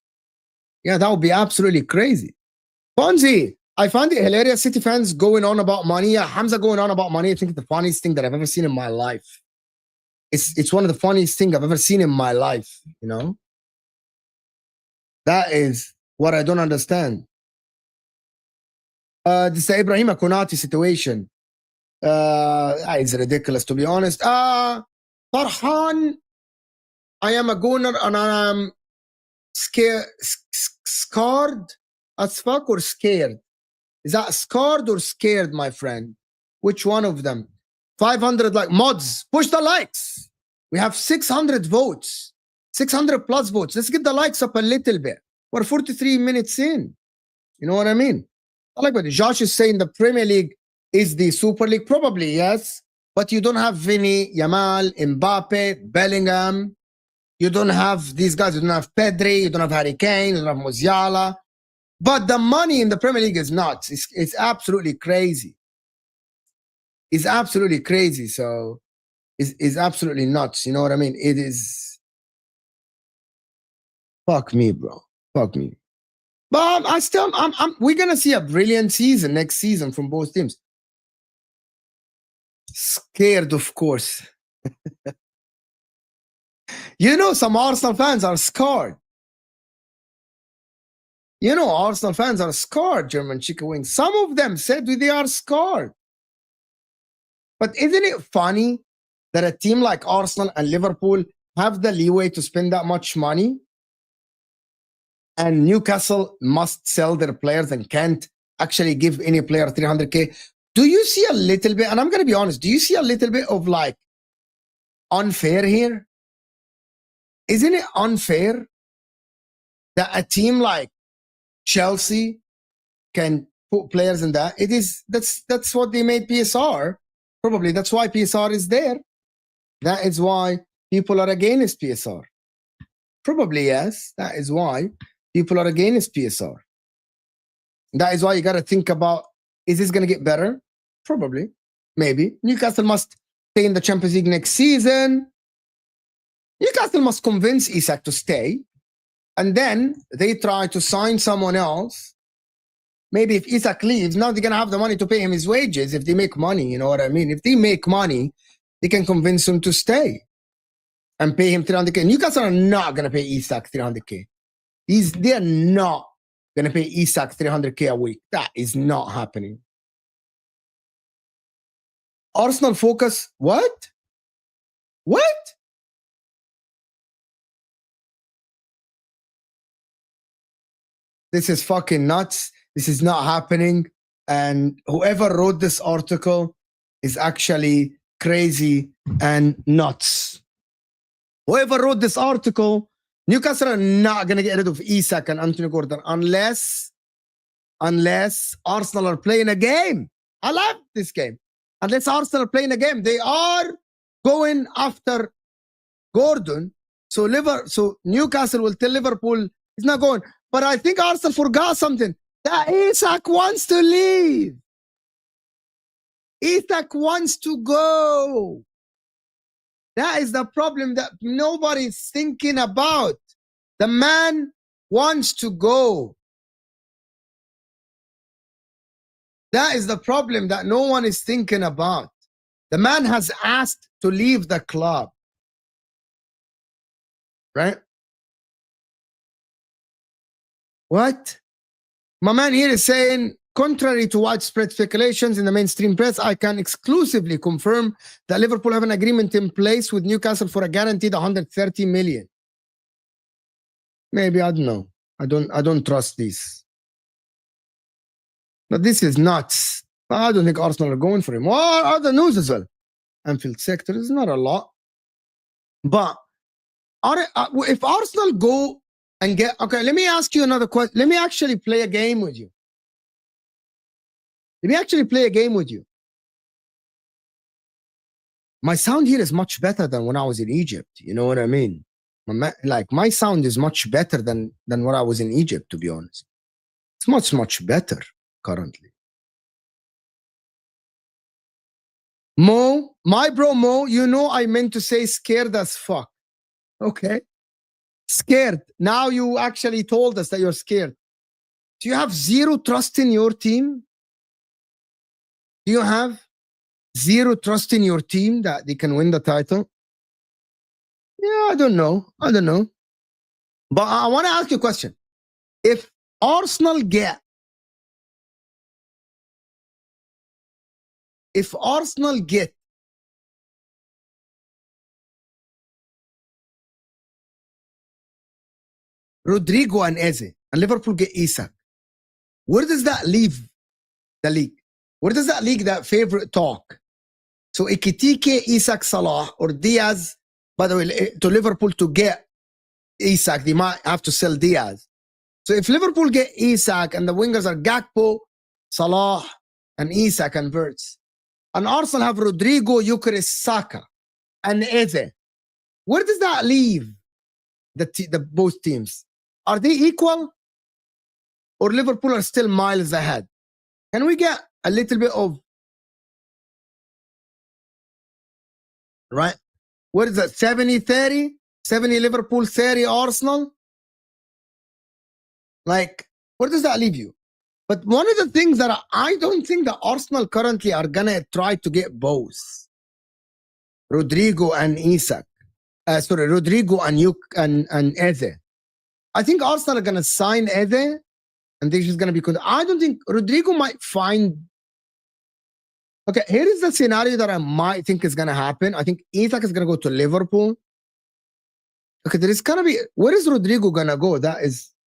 Yeah, that would be absolutely crazy. Ponzi, I find it hilarious. City fans going on about money. Yeah, Hamza going on about money. I think it's the funniest thing that I've ever seen in my life. It's one of the funniest things I've ever seen in my life, you know? That is what I don't understand. This is the Ibrahima Konati situation. It's ridiculous, to be honest. Farhan, I am a goner and I am scarred as fuck or scared? Is that scarred or scared, my friend? Which one of them? 500 like mods. Push the likes. We have 600 votes. 600 plus votes. Let's get the likes up a little bit. We're 43 minutes in. You know what I mean? I like what Josh is saying. The Premier League is the Super League. Probably, yes. But you don't have Vinny, Yamal, Mbappe, Bellingham. You don't have these guys. You don't have Pedri. You don't have Harry Kane. You don't have Musiala. But the money in the Premier League is nuts. It's absolutely crazy. It's absolutely crazy. So it's absolutely nuts. You know what I mean? It is. Fuck me, bro. Fuck me. But we're gonna see a brilliant season next season from both teams. Scared, of course. You know, some Arsenal fans are scarred. You know, Arsenal fans are scarred, German chicken wings. Some of them said they are scarred. But isn't it funny that a team like Arsenal and Liverpool have the leeway to spend that much money? And Newcastle must sell their players and can't actually give any player 300K. Do you see a little bit, and I'm going to be honest, do you see a little bit of like unfair here? Isn't it unfair that a team like Chelsea can put players in that? It is, that's what they made PSR. Probably that's why PSR is there. That is why people are against PSR. Probably, yes. That is why people are against PSR. That is why you got to think about, is this going to get better? Probably. Maybe. Newcastle must stay in the Champions League next season. Newcastle must convince Isak to stay. And then they try to sign someone else. Maybe if Isak leaves, now they're going to have the money to pay him his wages if they make money. You know what I mean? If they make money, they can convince him to stay and pay him 300K. Newcastle are not going to pay Isak 300K. They're not gonna pay Isak 300K a week. That is not happening. Arsenal focus. What? What? This is fucking nuts. This is not happening. And whoever wrote this article is actually crazy and nuts. Whoever wrote this article, Newcastle are not going to get rid of Isak and Anthony Gordon unless Arsenal are playing a game. I love this game. Unless Arsenal are playing a game. They are going after Gordon. So Newcastle will tell Liverpool he's not going. But I think Arsenal forgot something. That Isak wants to leave. Isak wants to go. That is the problem that nobody's thinking about. The man wants to go. That is the problem that no one is thinking about. The man has asked to leave the club. Right? What? My man here is saying, contrary to widespread speculations in the mainstream press, I can exclusively confirm that Liverpool have an agreement in place with Newcastle for a guaranteed 130 million. Maybe, I don't know. I don't trust this. But this is nuts. I don't think Arsenal are going for him. What other news as well? Anfield sector is not a lot. But if Arsenal go and get... Okay, let me ask you another question. Let me actually play a game with you. Let me actually play a game with you. My sound here is much better than when I was in Egypt. You know what I mean? My sound is much better than when I was in Egypt, to be honest. It's much, much better currently. Mo, my bro Mo, you know I meant to say scared as fuck. Okay? Scared. Now you actually told us that you're scared. Do you have zero trust in your team? Do you have zero trust in your team that they can win the title? Yeah, I don't know. But I want to ask you a question. If Arsenal get Rodrygo and Eze and Liverpool get Isak, where does that leave the league? Where does that league that favorite talk? So Ekitike, Isak, Salah, or Diaz, by the way, to Liverpool to get Isak, they might have to sell Diaz. So if Liverpool get Isak and the wingers are Gakpo, Salah, and Isak and Verts, and Arsenal have Rodrygo, Gyökeres, Saka, and Eze, where does that leave the both teams? Are they equal? Or Liverpool are still miles ahead? Can we get a little bit of... Right? What is that? 70-30? 70 Liverpool, 30 Arsenal? Like, where does that leave you? But one of the things that I don't think that Arsenal currently are going to try to get both. Rodrygo and Isak. Rodrygo and Eze. I think Arsenal are going to sign Eze and this is going to be good. I don't think Rodrygo might find... Okay, here is the scenario that I might think is going to happen. I think Isak is going to go to Liverpool. Okay, there is going to be... Where is Rodrygo going to go? That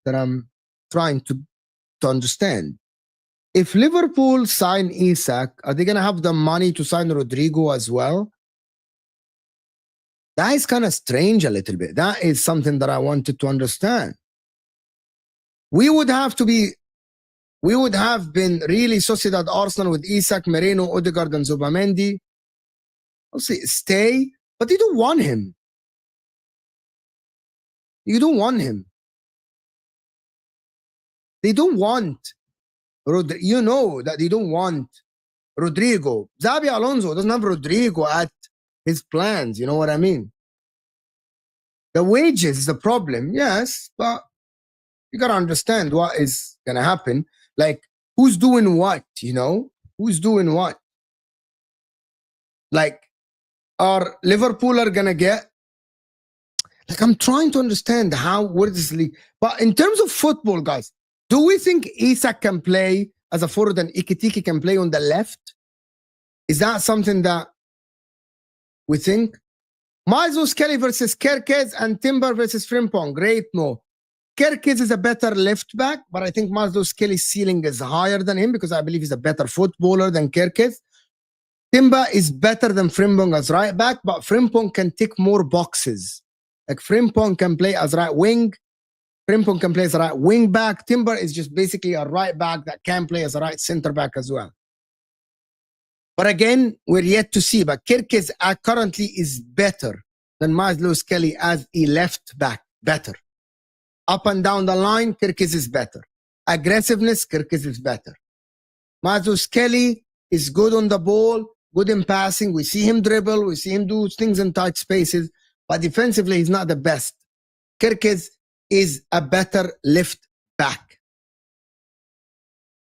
I'm trying to understand. If Liverpool sign Isak, are they going to have the money to sign Rodrygo as well? That is kind of strange a little bit. That is something that I wanted to understand. We would have been really Sociedad Arsenal with Isak, Moreno, Odegaard, and Zubamendi. I'll say stay, but they don't want him. You don't want him. They don't want Rodrygo. You know that they don't want Rodrygo. Xabi Alonso doesn't have Rodrygo at his plans. You know what I mean? The wages is the problem, yes, but you gotta understand what is gonna happen. Like, who's doing what, you know? Who's doing what? Like, are Liverpool are gonna get... Like, I'm trying to understand where this league. But in terms of football, guys, do we think Isak can play as a forward and Ekitike can play on the left? Is that something that we think? Maresca Kelly versus Gyökeres and Timber versus Frimpong. Great, no. Gyökeres is a better left back, but I think Maresca Kelly's ceiling is higher than him because I believe he's a better footballer than Gyökeres. Timber is better than Frimpong as right back, but Frimpong can tick more boxes. Like Frimpong can play as right wing. Frimpong can play as a right wing back. Timber is just basically a right back that can play as a right center back as well. But again, we're yet to see. But Gyökeres currently is better than Maresca Kelly as a left back. Better. Up and down the line, Gyökeres is better. Aggressiveness, Gyökeres is better. Maresca Kelly is good on the ball, good in passing. We see him dribble. We see him do things in tight spaces. But defensively, he's not the best. Gyökeres is a better left back.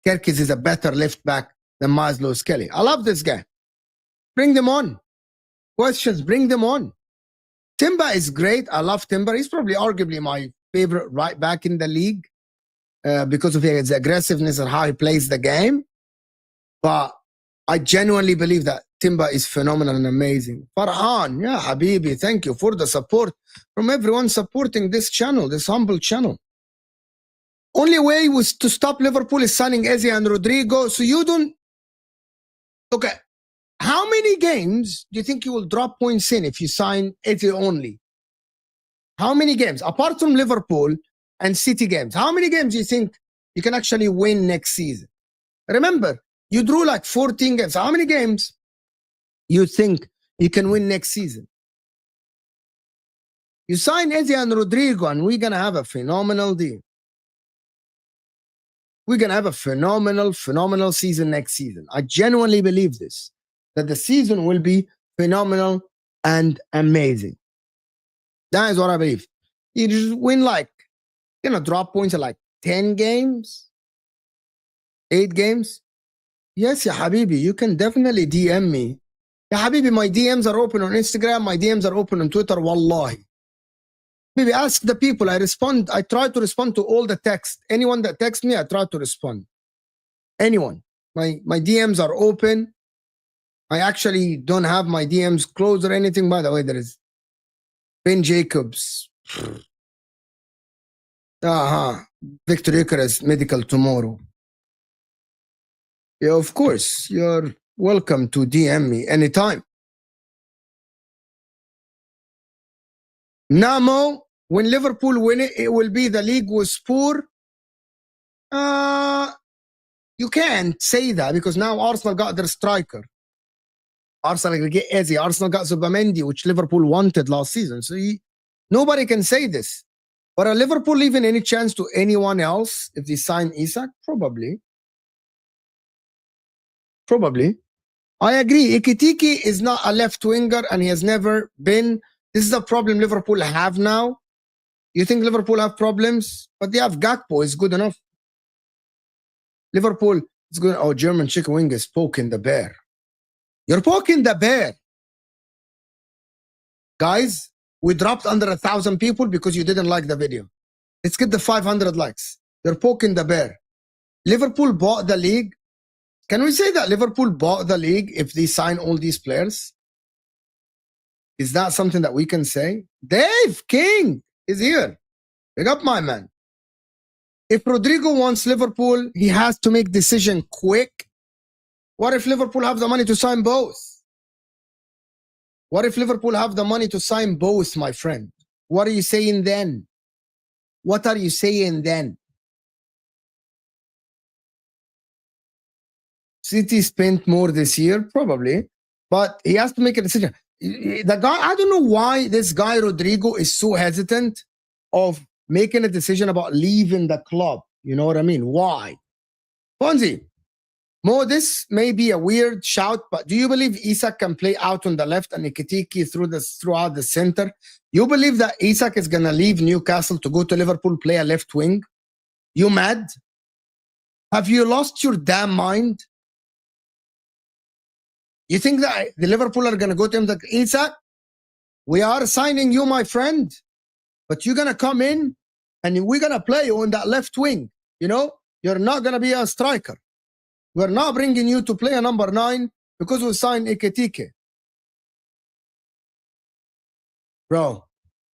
Gyökeres is a better left back than Maresca Kelly. I love this guy. Bring them on. Questions, bring them on. Timber is great. I love Timber. He's probably arguably my favorite right back in the league because of his aggressiveness and how he plays the game. But I genuinely believe that Timber is phenomenal and amazing. Farhan, yeah, Habibi, thank you for the support from everyone supporting this channel, this humble channel. Only way was to stop Liverpool is signing Eze and Rodrygo. So you don't... Okay, how many games do you think you will drop points in if you sign Eze only? How many games? Apart from Liverpool and City games, how many games do you think you can actually win next season? Remember, you drew like 14 games. How many games you think you can win next season? You sign Eze and Rodrygo and we're going to have a phenomenal deal. We're going to have a phenomenal season next season. I genuinely believe this, that the season will be phenomenal and amazing. That is what I believe. You just win like, drop points at like 10 games, 8 games. Yes, ya Habibi, you can definitely DM me. Ya Habibi, my DMs are open on Instagram. My DMs are open on Twitter. Wallahi. Maybe ask the people. I try to respond to all the text. Anyone that texts me, I try to respond. Anyone. My DMs are open. I actually don't have my DMs closed or anything. By the way, there is Ben Jacobs. Victor Gyökeres medical tomorrow. Yeah, of course. You're welcome to DM me anytime. Namo, when Liverpool win it, it will be the league was poor. You can't say that because now Arsenal got their striker. Arsenal get Eze. Arsenal got Zubamendi, which Liverpool wanted last season. So nobody can say this. But are Liverpool leaving any chance to anyone else if they sign Isak? Probably. I agree. Ekitike is not a left winger and he has never been. This is a problem Liverpool have now. You think Liverpool have problems? But they have Gakpo. It's good enough. Liverpool is good. Oh, German chicken wing is poking the bear. You're poking the bear. Guys, we dropped under 1,000 people because you didn't like the video. Let's get the 500 likes. You're poking the bear. Liverpool bought the league. Can we say that Liverpool bought the league if they sign all these players? Is that something that we can say? Dave King is here. Pick up my man. If Rodrygo wants Liverpool, he has to make decision quick. What if Liverpool have the money to sign both? What if Liverpool have the money to sign both, my friend? What are you saying then? What are you saying then? City spent more this year, probably, but he has to make a decision. The guy, I don't know why this guy Rodrygo is so hesitant of making a decision about leaving the club. You know what I mean? Why? Fonzie, Mo, this may be a weird shout, but do you believe Isak can play out on the left and Ekitike throughout the center? You believe that Isak is going to leave Newcastle to go to Liverpool, play a left wing? You mad? Have you lost your damn mind? You think that the Liverpool are going to go to him like, Isak, we are signing you, my friend. but you're gonna come in and we're gonna play you on that left wing. You know, you're not gonna be a striker. We're not bringing you to play a number 9 because we signed Ekitike. Bro,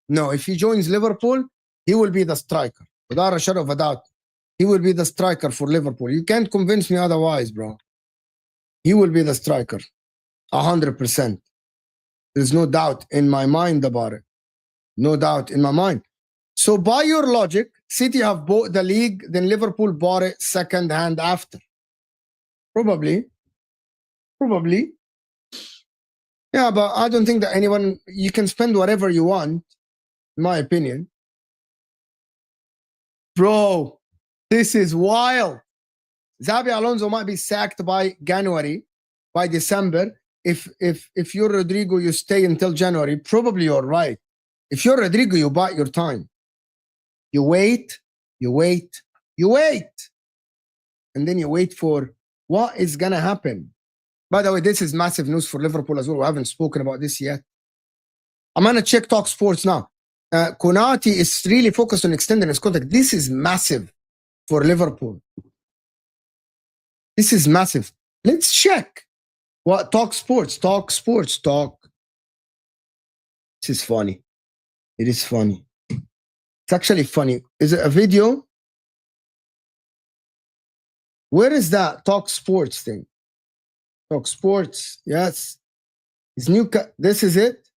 no, if he joins Liverpool, he will be the striker. Without a shadow of a doubt. He will be the striker for Liverpool. You can't convince me otherwise, bro. He will be the striker. 100%. There's no doubt in my mind about it. No doubt in my mind. So by your logic, City have bought the league, then Liverpool bought it second hand after. Probably. Probably. Yeah, but I don't think that anyone, you can spend whatever you want, in my opinion. Bro, this is wild. Xabi Alonso might be sacked by January, by December. If you're Rodrygo, you stay until January. Probably you're right. If you're Rodrygo, you bite your time. You wait, you wait, you wait. And then you wait for what is going to happen. By the way, this is massive news for Liverpool as well. We haven't spoken about this yet. I'm going to check Talk Sports now. Konate is really focused on extending his contract. This is massive for Liverpool. This is massive. Let's check what Talk Sports. This is funny. It is funny. It's actually funny. Is it a video? Where is that Talk Sports thing? Talk Sports. Yes. Is this is it.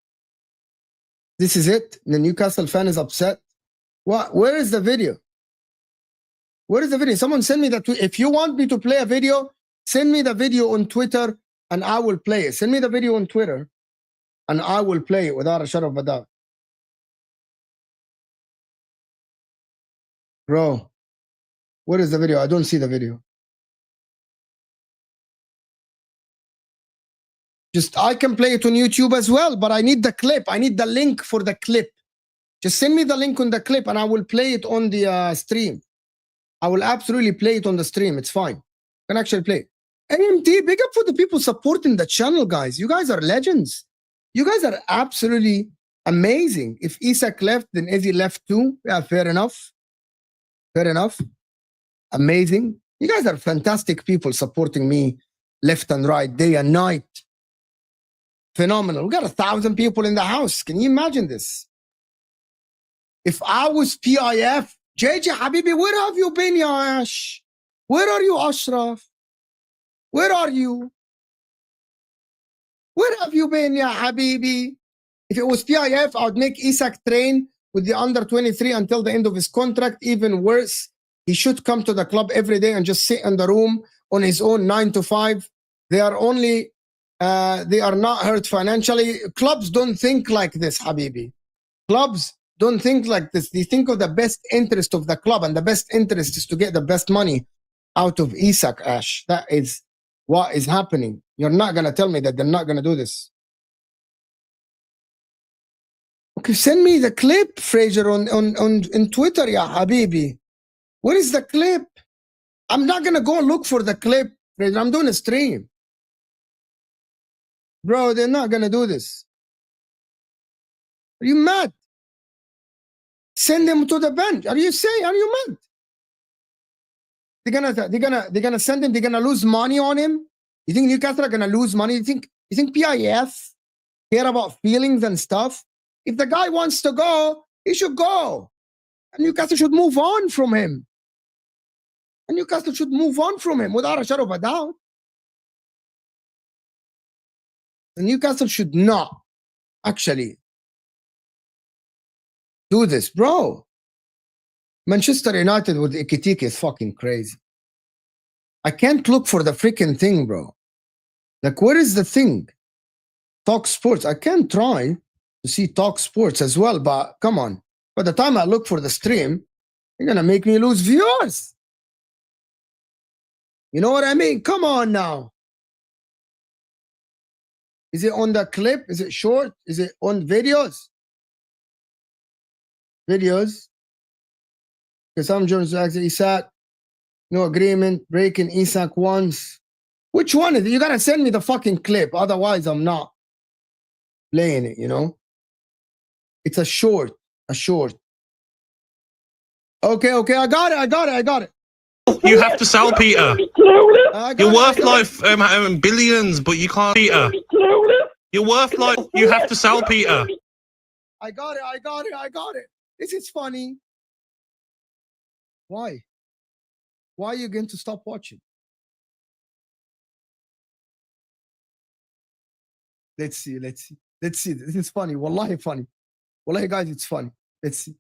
This is it. The Newcastle fan is upset. What? Where is the video? Where is the video? Someone send me that. If you want me to play a video, send me the video on Twitter and I will play it. Send me the video on Twitter and I will play it without a shadow of a doubt. Bro, where is the video? I don't see the video. I can play it on YouTube as well, but I need the clip. I need the link for the clip. Just send me the link on the clip and I will play it on the stream. I will absolutely play it on the stream. It's fine. I can actually play it. AMD, big up for the people supporting the channel, guys. You guys are legends. You guys are absolutely amazing. If Isak left, then Ezi left too. Yeah, fair enough. Fair enough. Amazing. You guys are fantastic people supporting me left and right, day and night. Phenomenal. We got 1,000 people in the house. Can you imagine this? If I was PIF, JJ Habibi, where have you been, ya Ash? Where are you, Ashraf? Where are you? Where have you been, ya Habibi? If it was PIF, I would make Isak train with the under 23 until the end of his contract. Even worse, he should come to the club every day and just sit in the room on his own 9 to 5. They are not hurt financially. Clubs don't think like this, Habibi. Clubs don't think like this. They think of the best interest of the club, and the best interest is to get the best money out of Isak, Ash. That is what is happening. You're not going to tell me that they're not going to do this. Okay, send me the clip, Fraser, on Twitter, ya Habibi. Where is the clip? I'm not going to go look for the clip, Fraser. I'm doing a stream. Bro, they're not going to do this. Are you mad? Send them to the bench. Are you mad? They're gonna send him, they're gonna lose money on him. You think Newcastle are gonna lose money? You think PIF care about feelings and stuff? If the guy wants to go, he should go. And Newcastle should move on from him. Without a shadow of a doubt. And Newcastle should not actually do this, bro. Manchester United with Ekitike is fucking crazy. I can't look for the freaking thing, bro. Like, where is the thing? Talk Sports. I can try to see Talk Sports as well, but come on. By the time I look for the stream, you're gonna make me lose viewers. You know what I mean? Come on now. Is it on the clip? Is it short? Is it on videos? Videos. Because some Jones actually Isak, no agreement, breaking Isak once. Which one is it? You gotta send me the fucking clip, otherwise I'm not playing it, you know? It's a short. Okay, I got it. You have to sell, Peter. You're worth like billions, but you can't, Peter. You're worth like, you have to sell, Peter. I got it. This is funny. Why? Why are you going to stop watching? Let's see. This is funny. Wallahi funny. Wallahi guys, it's funny. Let's see.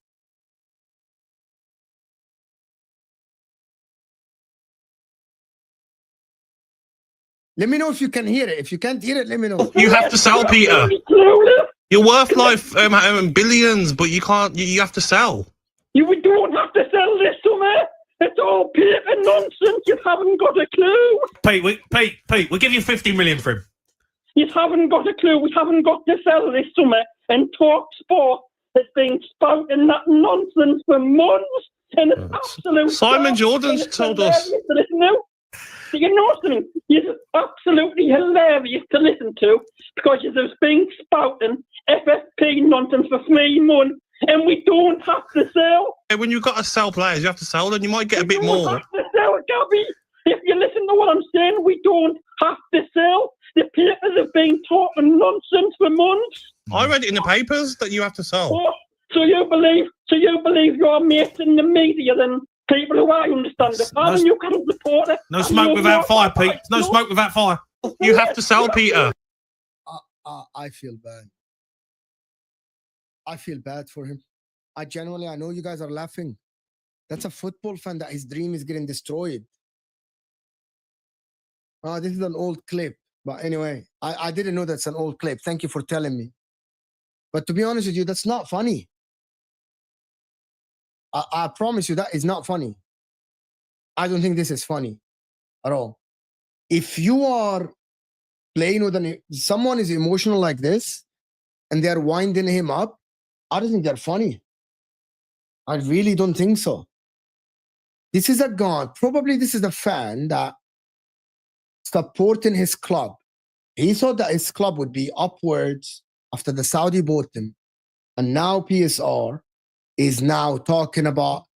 Let me know if you can hear it. If you can't hear it, let me know. You have to sell, Peter. You're worth like billions, but you can't. You have to sell. You don't have to sell this summer. It's all paper nonsense. You haven't got a clue. Pete, we'll give you 50 million for him. You haven't got a clue. We haven't got to sell this summer. And Talk Sport has been spouting that nonsense for months. And it's absolute. Simon Jordan's told us. To listen to. Do you know something? It's absolutely hilarious to listen to because you've been spouting FFP nonsense for 3 months and we don't have to sell. When you've got to sell players, you have to sell them. You might get a bit more. We don't have to sell, Gabby. If you listen to what I'm saying, we don't have to sell. The papers have been talking nonsense for months. I read it in the papers that you have to sell. Oh, so you believe your mates in the media then? People who I understand it. I'm a Newcastle supporter. No smoke without fire, Pete. No smoke without fire. You have to sell, Peter. I feel bad. I feel bad for him. I know you guys are laughing. That's a football fan that his dream is getting destroyed. This is an old clip. But anyway, I didn't know that's an old clip. Thank you for telling me. But to be honest with you, that's not funny. I promise you that is not funny. I don't think this is funny at all. If you are playing with someone is emotional like this and they're winding him up, I don't think they're funny. I really don't think so. This is a guy, probably this is a fan that supporting his club. He thought that his club would be upwards after the Saudi bought him. And now PSR is now talking about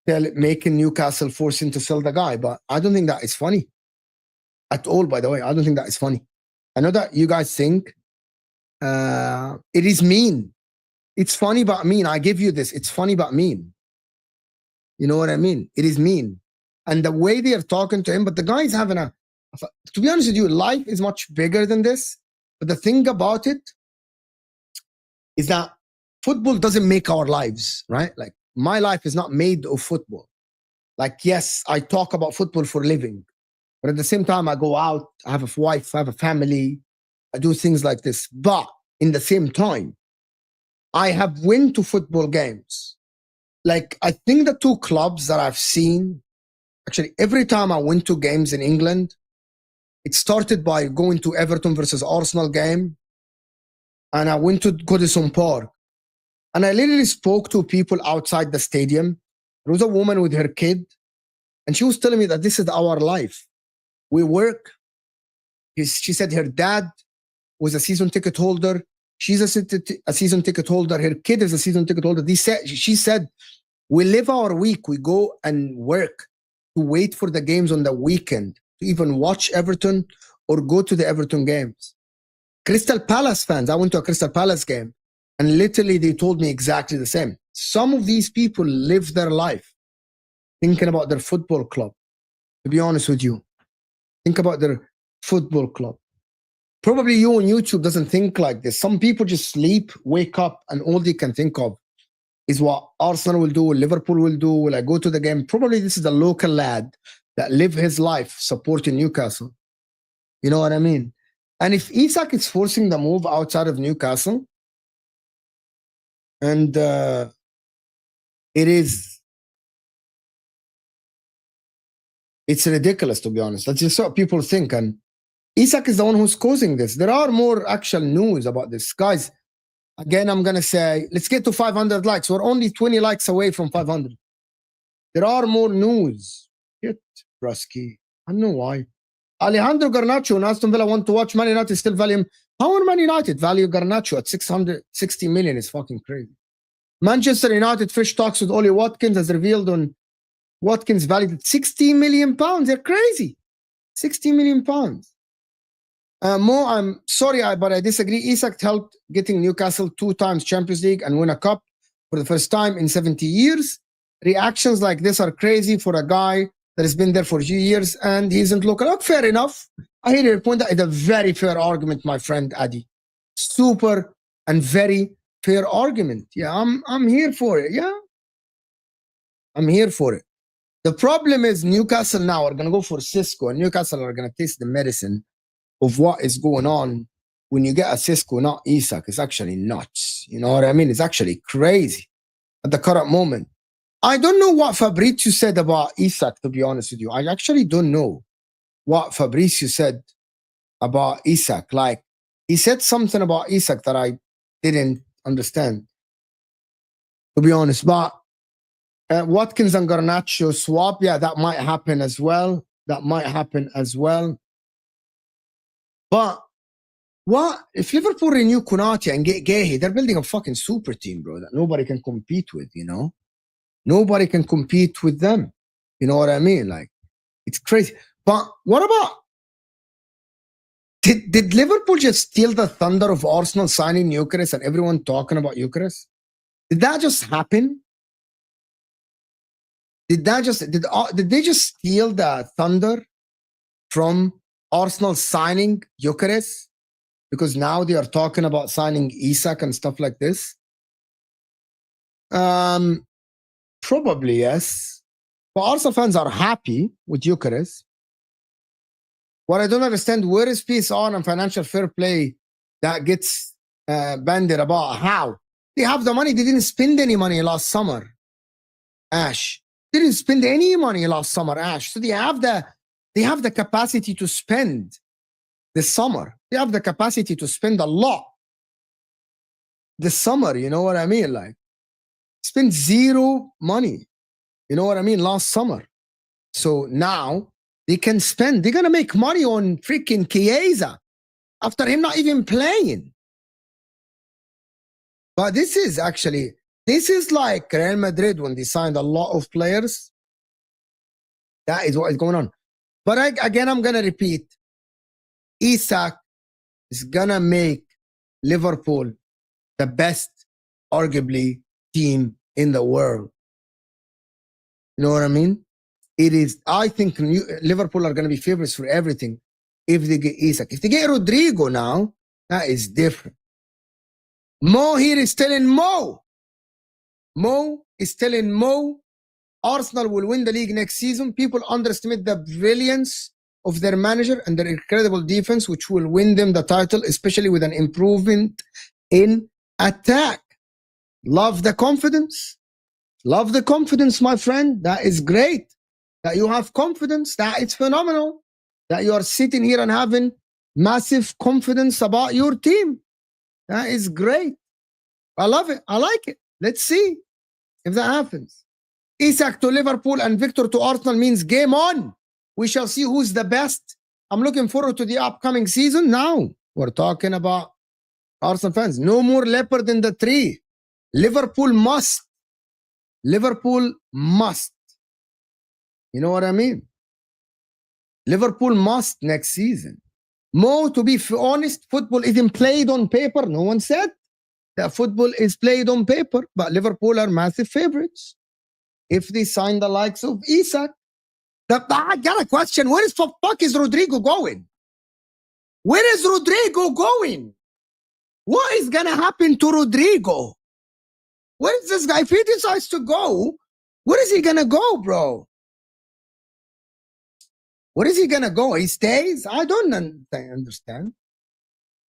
making Newcastle forcing to sell the guy. But I don't think that is funny at all, by the way. I don't think that is funny. I know that you guys think it is mean. It's funny but mean. I give you this. It's funny but mean. You know what I mean? It is mean. And the way they are talking to him, but the guy is having to be honest with you, life is much bigger than this. But the thing about it is that football doesn't make our lives, right? Like my life is not made of football. Like, yes, I talk about football for a living, but at the same time, I go out, I have a wife, I have a family, I do things like this. But in the same time, I have went to football games. Like, I think the 2 clubs that I've seen, actually, every time I went to games in England, it started by going to Everton versus Arsenal game, and I went to Goodison Park. And I literally spoke to people outside the stadium. There was a woman with her kid, and she was telling me that this is our life. We work. She said her dad was a season ticket holder. She's a season ticket holder. Her kid is a season ticket holder. She said, we live our week. We go and work to wait for the games on the weekend, to even watch Everton or go to the Everton games. Crystal Palace fans, I went to a Crystal Palace game. And literally, they told me exactly the same. Some of these people live their life thinking about their football club, to be honest with you. Think about their football club. Probably you on YouTube doesn't think like this. Some people just sleep, wake up, and all they can think of is what Arsenal will do, Liverpool will do, will I go to the game? Probably this is a local lad that live his life supporting Newcastle. You know what I mean? And if Isak is forcing the move outside of Newcastle, and it's ridiculous, to be honest. That's just what people think. And Isak is the one who's causing this. There are more actual news about this. Guys, again, I'm going to say, let's get to 500 likes. We're only 20 likes away from 500. There are more news. Get Brusky. I don't know why. Alejandro Garnacho and Aston Villa want to watch Man United still value him. How are Man United value Garnacho at 660 million? Is fucking crazy. Manchester United fresh talks with Ollie Watkins has revealed on Watkins valued at £60 million. They're crazy. £60 million. Mo, I'm sorry, but I disagree. Isak helped getting Newcastle 2 times Champions League and win a cup for the first time in 70 years. Reactions like this are crazy for a guy that has been there for a few years and he isn't local. Look, fair enough. I hear your point. That is a very fair argument, my friend Adi. Super and very fair argument. Yeah, I'm here for it. Yeah, I'm here for it. The problem is Newcastle now are going to go for Cisco, and Newcastle are going to taste the medicine of what is going on when you get a Cisco, not Isak. It's actually nuts. You know what I mean? It's actually crazy at the current moment. I don't know what Fabrizio said about Isak, to be honest with you. I actually don't know what Fabrizio said about Isak. Like, he said something about Isak that I didn't understand, to be honest. But Watkins and Garnacho swap, yeah, that might happen as well. That might happen as well. But what if Liverpool renew Konate and get Guehi? They're building a fucking super team, bro, that nobody can compete with, you know? Nobody can compete with them. You know what I mean? Like, it's crazy. But what about... Did Liverpool just steal the thunder of Arsenal signing Gyökeres and everyone talking about Gyökeres? Did that just happen? Did they just steal the thunder from Arsenal signing Gyökeres? Because now they are talking about signing Isak and stuff like this. Probably yes. But Arsenal fans are happy with Gyökeres. What I don't understand, where is peace on and financial fair play that gets banded about? How? They have the money. They didn't spend any money last summer, Ash. They didn't spend any money last summer, Ash. So they have the capacity to spend this summer. They have the capacity to spend a lot this summer. You know what I mean? Like, spend zero money. You know what I mean? Last summer. So now they can spend. They're going to make money on freaking Chiesa after him not even playing. But this is like Real Madrid when they signed a lot of players. That is what is going on. But again, I'm going to repeat. Isak is going to make Liverpool the best, arguably, team in the world. You know what I mean? It is. I think Liverpool are going to be favorites for everything if they get Isak. If they get Rodrygo now, that is different. Mo here is telling Mo. Mo is telling Mo Arsenal will win the league next season. People underestimate the brilliance of their manager and their incredible defense, which will win them the title, especially with an improvement in attack. Love the confidence. Love the confidence, my friend. That is great. That you have confidence. That is phenomenal. That you are sitting here and having massive confidence about your team. That is great. I love it. I like it. Let's see if that happens. Isak to Liverpool and Victor to Arsenal means game on. We shall see who's the best. I'm looking forward to the upcoming season. Now we're talking about Arsenal fans. No more leopard in the tree. Liverpool must. Liverpool must. You know what I mean? Liverpool must next season. Mo, to be honest, football isn't played on paper. No one said that football is played on paper, but Liverpool are massive favorites if they sign the likes of Isak. I got a question. Where is the fuck is Rodrygo going? Where is Rodrygo going? What is going to happen to Rodrygo? Where is this guy? If he decides to go, where is he going to go, bro? Where is he going to go? He stays? I don't understand.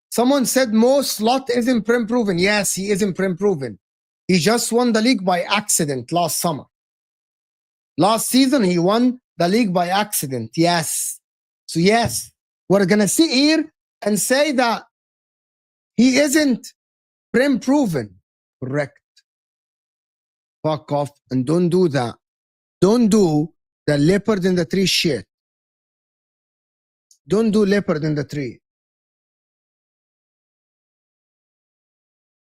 Someone said Mo Slot isn't prem-proven. Yes, he isn't prem-proven. He just won the league by accident last summer. Last season, he won the league by accident. Yes. So, yes, we're going to sit here and say that he isn't prem-proven. Correct. Fuck off and don't do that. Don't do the leopard in the tree shit. Don't do leopard in the tree.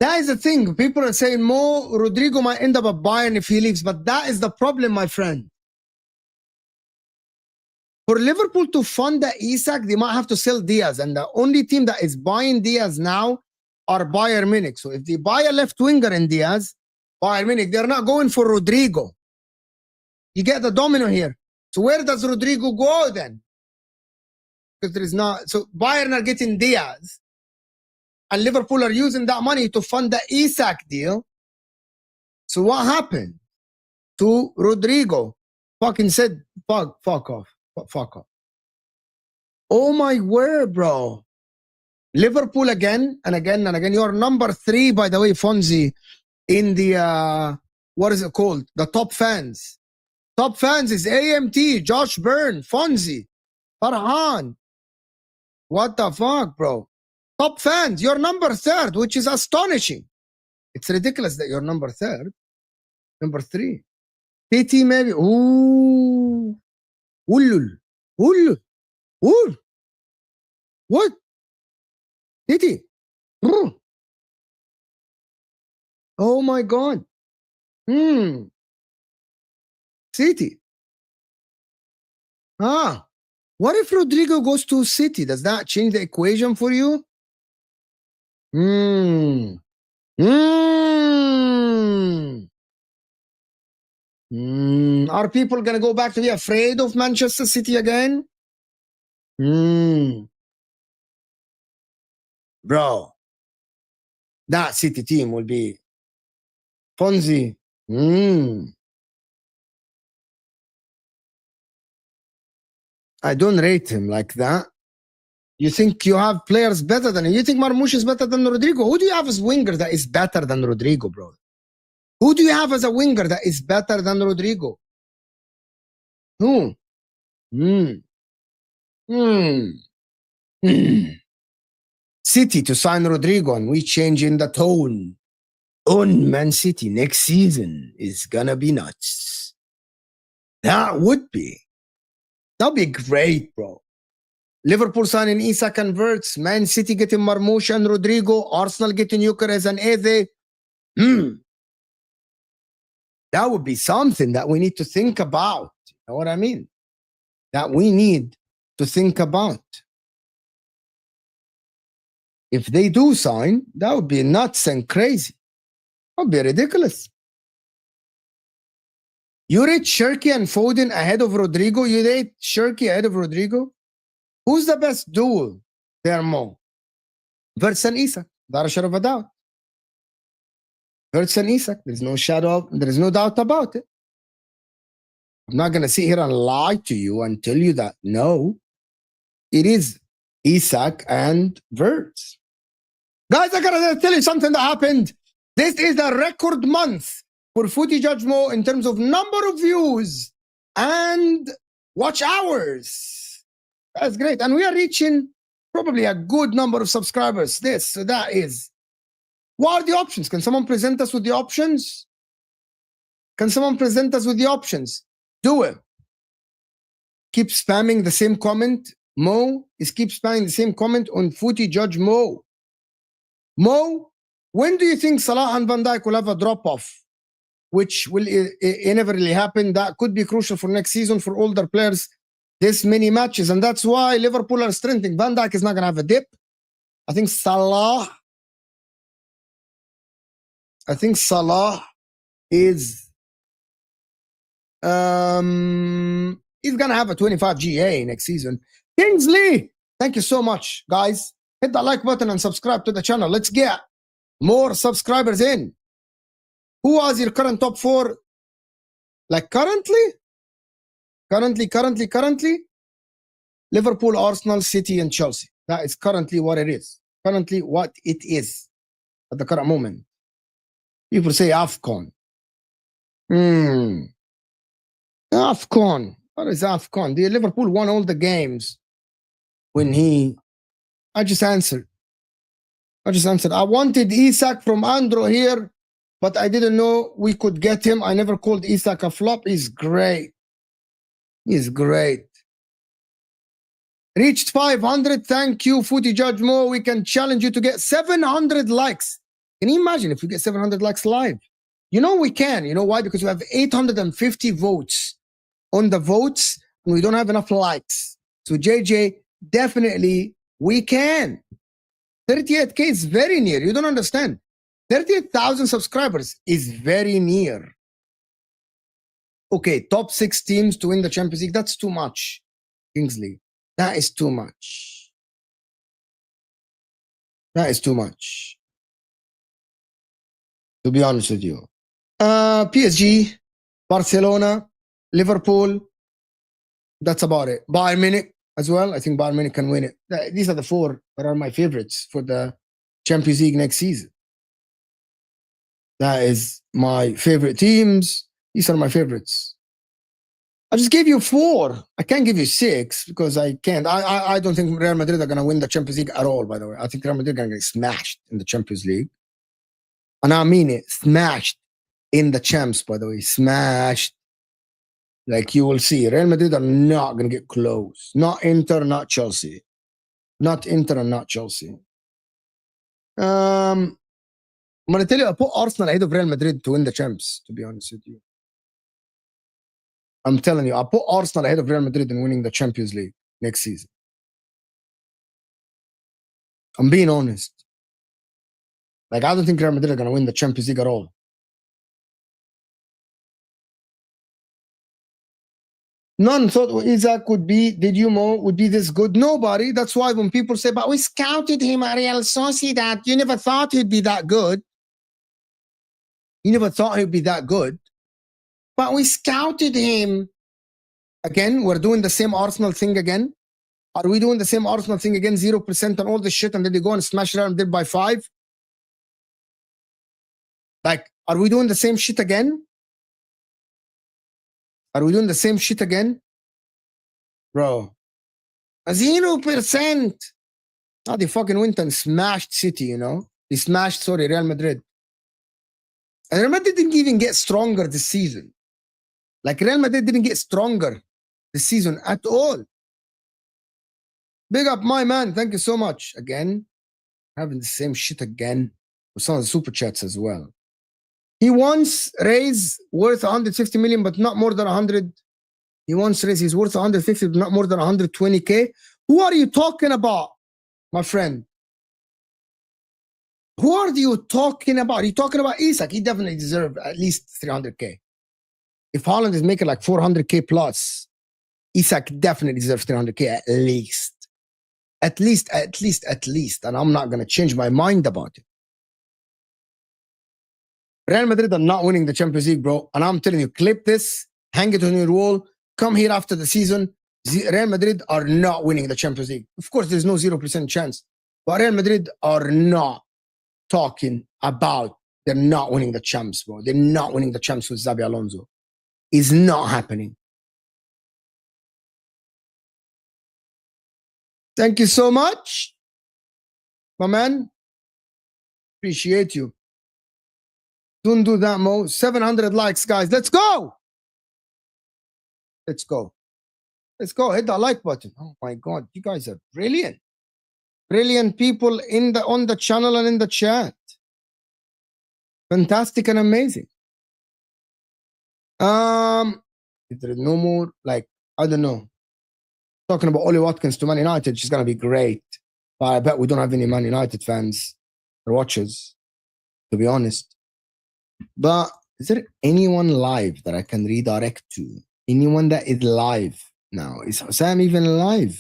That is the thing. People are saying Rodrygo might end up at Bayern if he leaves, but that is the problem, my friend. For Liverpool to fund the Isak, they might have to sell Diaz, and the only team that is buying Diaz now are Bayern Munich. So if they buy a left winger in Diaz, Bayern Munich, they're not going for Rodrygo. You get the domino here. So where does Rodrygo go then? Because there is not. So Bayern are getting Diaz, and Liverpool are using that money to fund the Isak deal. So what happened to Rodrygo? Fucking said, fuck off. Fuck off. Oh my word, bro. Liverpool again and again and again. You're number 3, by the way, Fonzie, in the, what is it called? The top fans. Top fans is AMT, Josh Byrne, Fonzie, Farhan. What the fuck, bro? Top fans, you're number 3rd, which is astonishing. It's ridiculous that you're number 3rd. Number 3. PT maybe. Ooh. Ulul. Ulul. Ulul. What? PT. Oh my God. City. What if Rodrygo goes to City? Does that change the equation for you? Are people going to go back to be afraid of Manchester City again? Bro, that City team will be Fonzie. I don't rate him like that. You think you have players better than him? You think Marmoush is better than Rodrygo? Who do you have as winger that is better than Rodrygo, bro? Who do you have as a winger that is better than Rodrygo? Who? City to sign Rodrygo, and we changing the tone on Man City next season is gonna be nuts. That'd be great, bro. Liverpool signing Isak and Verts, Man City getting Marmoush and Rodrygo, Arsenal getting Gyökeres and Eze. That would be something that we need to think about. You know what I mean? That we need to think about. If they do sign, that would be nuts and crazy. That would be ridiculous. You rate Shirky and Foden ahead of Rodrygo? You rate Shirky ahead of Rodrygo? Who's the best duel there, Mo? Verts and Isak. Without a shadow of a doubt. Verts and Isak. There's no doubt about it. I'm not going to sit here and lie to you and tell you that. No. It is Isak and Verts. Guys, I got to tell you something that happened. This is a record month for Footy Judge Mo in terms of number of views and watch hours. That's great. And we are reaching probably a good number of subscribers. So that is. What are the options? Can someone present us with the options? Can someone present us with the options? Do it. Keep spamming the same comment. Mo is keep spamming the same comment on Footy Judge Mo. Mo, when do you think Salah and Van Dijk will have a drop-off? Which will inevitably happen. That could be crucial for next season for older players. This many matches, and that's why Liverpool are strengthening. Van Dijk is not going to have a dip. I think Salah is he's going to have a 25 GA next season. Kingsley, thank you so much, guys. Hit that like button and subscribe to the channel. Let's get more subscribers in. Who was your current top 4? Like currently? Currently? Liverpool, Arsenal, City, and Chelsea. That is currently what it is. Currently what it is at the current moment. People say AFCON. AFCON. What is AFCON? The Liverpool won all the games when I just answered. I wanted Isak from Andro here, but I didn't know we could get him. I never called Isak a flop. He's great. Reached 500. Thank you, Footy Judge Mo. We can challenge you to get 700 likes Can you imagine if we get 700 likes live? You know we can. You know why? Because we have 850 votes on the votes, and we don't have enough likes. So JJ, definitely we can. 38K is very near. You don't understand. 38,000 subscribers is very near. Okay, top 6 teams to win the Champions League. That's too much, Kingsley. That is too much. That is too much. To be honest with you. PSG, Barcelona, Liverpool. That's about it. Bayern Munich as well. I think Bayern Munich can win it. These are the 4 that are my favorites for the Champions League next season. That is my favorite teams. These are my favorites. I just gave you 4. I can't give you 6 because I can't. I don't think Real Madrid are going to win the Champions League at all, by the way. I think Real Madrid are going to get smashed in the Champions League. And I mean it. Smashed in the champs, by the way. Smashed. Like you will see. Real Madrid are not going to get close. Not Inter, not Chelsea. Not Inter and not Chelsea. I'm going to tell you, I put Arsenal ahead of Real Madrid to win the champs, to be honest with you. I'm telling you, I put Arsenal ahead of Real Madrid in winning the Champions League next season. I'm being honest. Like, I don't think Real Madrid are going to win the Champions League at all. None thought Isak would be, would be this good. Nobody. That's why when people say, but we scouted him at Real Sociedad, you never thought he'd be that good. You never thought he'd be that good. But we scouted him. Again, we're doing the same Arsenal thing again. Are we doing the same Arsenal thing again? 0% on all this shit, and then they go and smash Real Madrid by 5? Like, are we doing the same shit again? Are we doing the same shit again? Bro. 0%. Oh, they fucking went and smashed City, you know? They smashed, Real Madrid. And Real Madrid didn't even get stronger this season. Like, Real Madrid didn't get stronger this season at all. Big up, my man. Thank you so much. Again, having the same shit again with some of the super chats as well. He wants raise worth 150 million, but not more than 100. He wants raise, he's worth 150, but not more than 120K. Who are you talking about, my friend? Who are you talking about? Are you talking about Isak? He definitely deserves at least 300K. If Højlund is making like 400K plus, Isak definitely deserves 300K at least. At least. And I'm not going to change my mind about it. Real Madrid are not winning the Champions League, bro. And I'm telling you, clip this, hang it on your wall, come here after the season. Real Madrid are not winning the Champions League. Of course, there's no 0% chance. But Real Madrid are not talking about they're not winning the champs, bro. They're not winning the champs with Xabi Alonso. It's not happening. Thank you so much, my man. Appreciate you. Don't do that, Mo. 700 likes, guys. Let's go. Let's go. Let's go. Hit that like button. Oh my God, you guys are brilliant. Brilliant people on the channel and in the chat. Fantastic and amazing. If there is no more, like, I don't know. Talking about Ollie Watkins to Man United, she's gonna be great. But I bet we don't have any Man United fans or watchers, to be honest. But is there anyone live that I can redirect to? Anyone that is live now? Is Sam even live?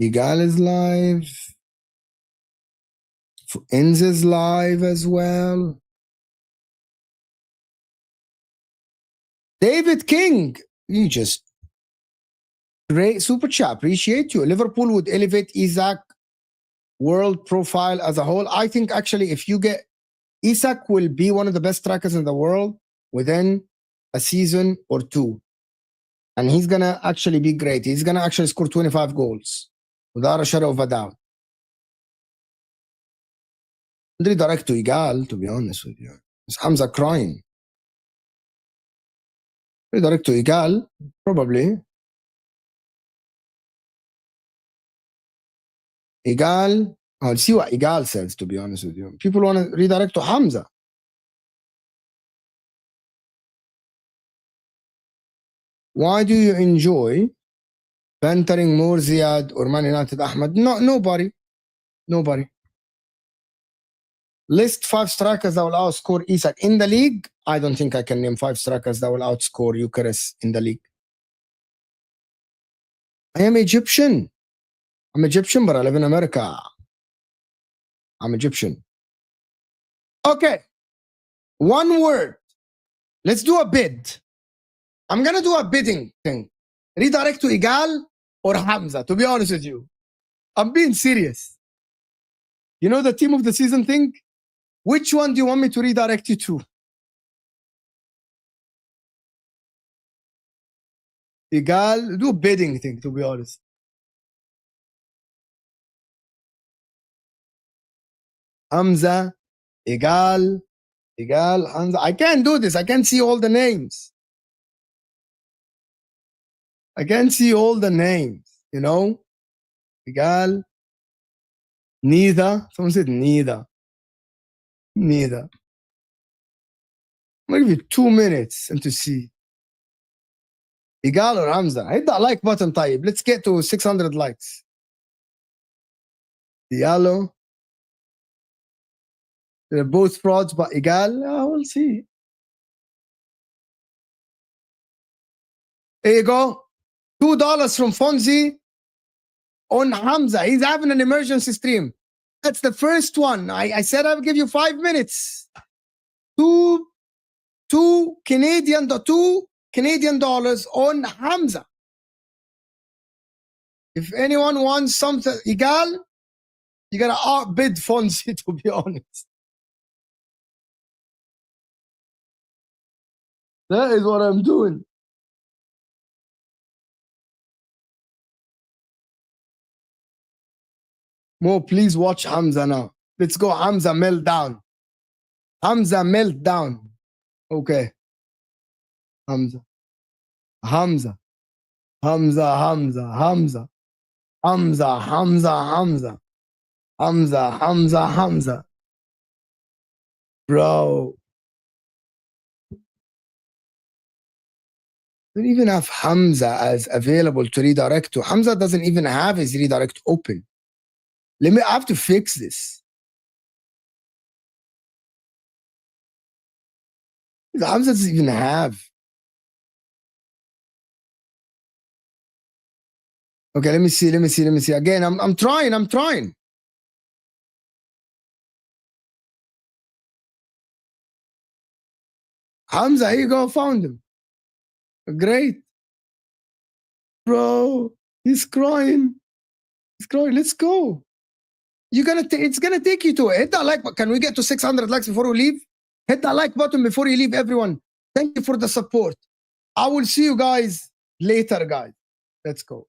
Igal is live. Enz is live as well. David King, you just great super chat. Appreciate you. Liverpool would elevate Isak world profile as a whole. I think actually if you get Isak will be one of the best strikers in the world within a season or 2. And he's going to actually be great. He's going to actually score 25 goals without a shadow of a doubt. Direct to Igal, to be honest with you. Is Hamza crying? Direct to Igal, probably. Igal, I'll see what Igal says, to be honest with you. People want to redirect to Hamza. Why do you enjoy bantering more Ziyad or Man United Ahmed? No, nobody. Nobody. List 5 strikers that will outscore Isak in the league. I don't think I can name 5 strikers that will outscore Gyökeres in the league. I am Egyptian. I'm Egyptian, but I live in America. I'm Egyptian. Okay. One word. Let's do a bid. I'm going to do a bidding thing. Redirect to Igal or Hamza, to be honest with you. I'm being serious. You know the team of the season thing? Which one do you want me to redirect you to? Igal, do a bidding thing, to be honest. Hamza, Igal, Hamza. I can't do this. I can't see all the names. I can't see all the names, you know? Igal, neither. Someone said neither. Neither. I'm going to give you 2 minutes and to see. Igal or Hamza. Hit that like button, طيب. Let's get to 600 likes. Diallo. They're both frauds, but Igal, we'll see. Here you go. $2 from Fonzie on Hamza. He's having an emergency stream. That's the first one. I said I would give you 5 minutes. Two Canadian dollars on Hamza. If anyone wants something, Igal, you gotta outbid Fonzie, to be honest. That is what I'm doing. Mo, please watch Hamza now. Let's go, Hamza meltdown. Hamza meltdown. Okay. Hamza. Hamza. Hamza, Hamza, Hamza. Hamza, Hamza, Hamza. Hamza, Hamza, Hamza. Bro. Don't even have Hamza as available to redirect to. Hamza doesn't even have his redirect open. I have to fix this. Hamza doesn't even have. Okay, let me see. Again, I'm trying. Hamza, here you go, found him. Great. Bro, he's crying. Let's go. It's gonna take you to it. Hit that like button. Can we get to 600 likes before we leave? Hit that like button before you leave, everyone. Thank you for the support. I will see you guys later, guys. Let's go.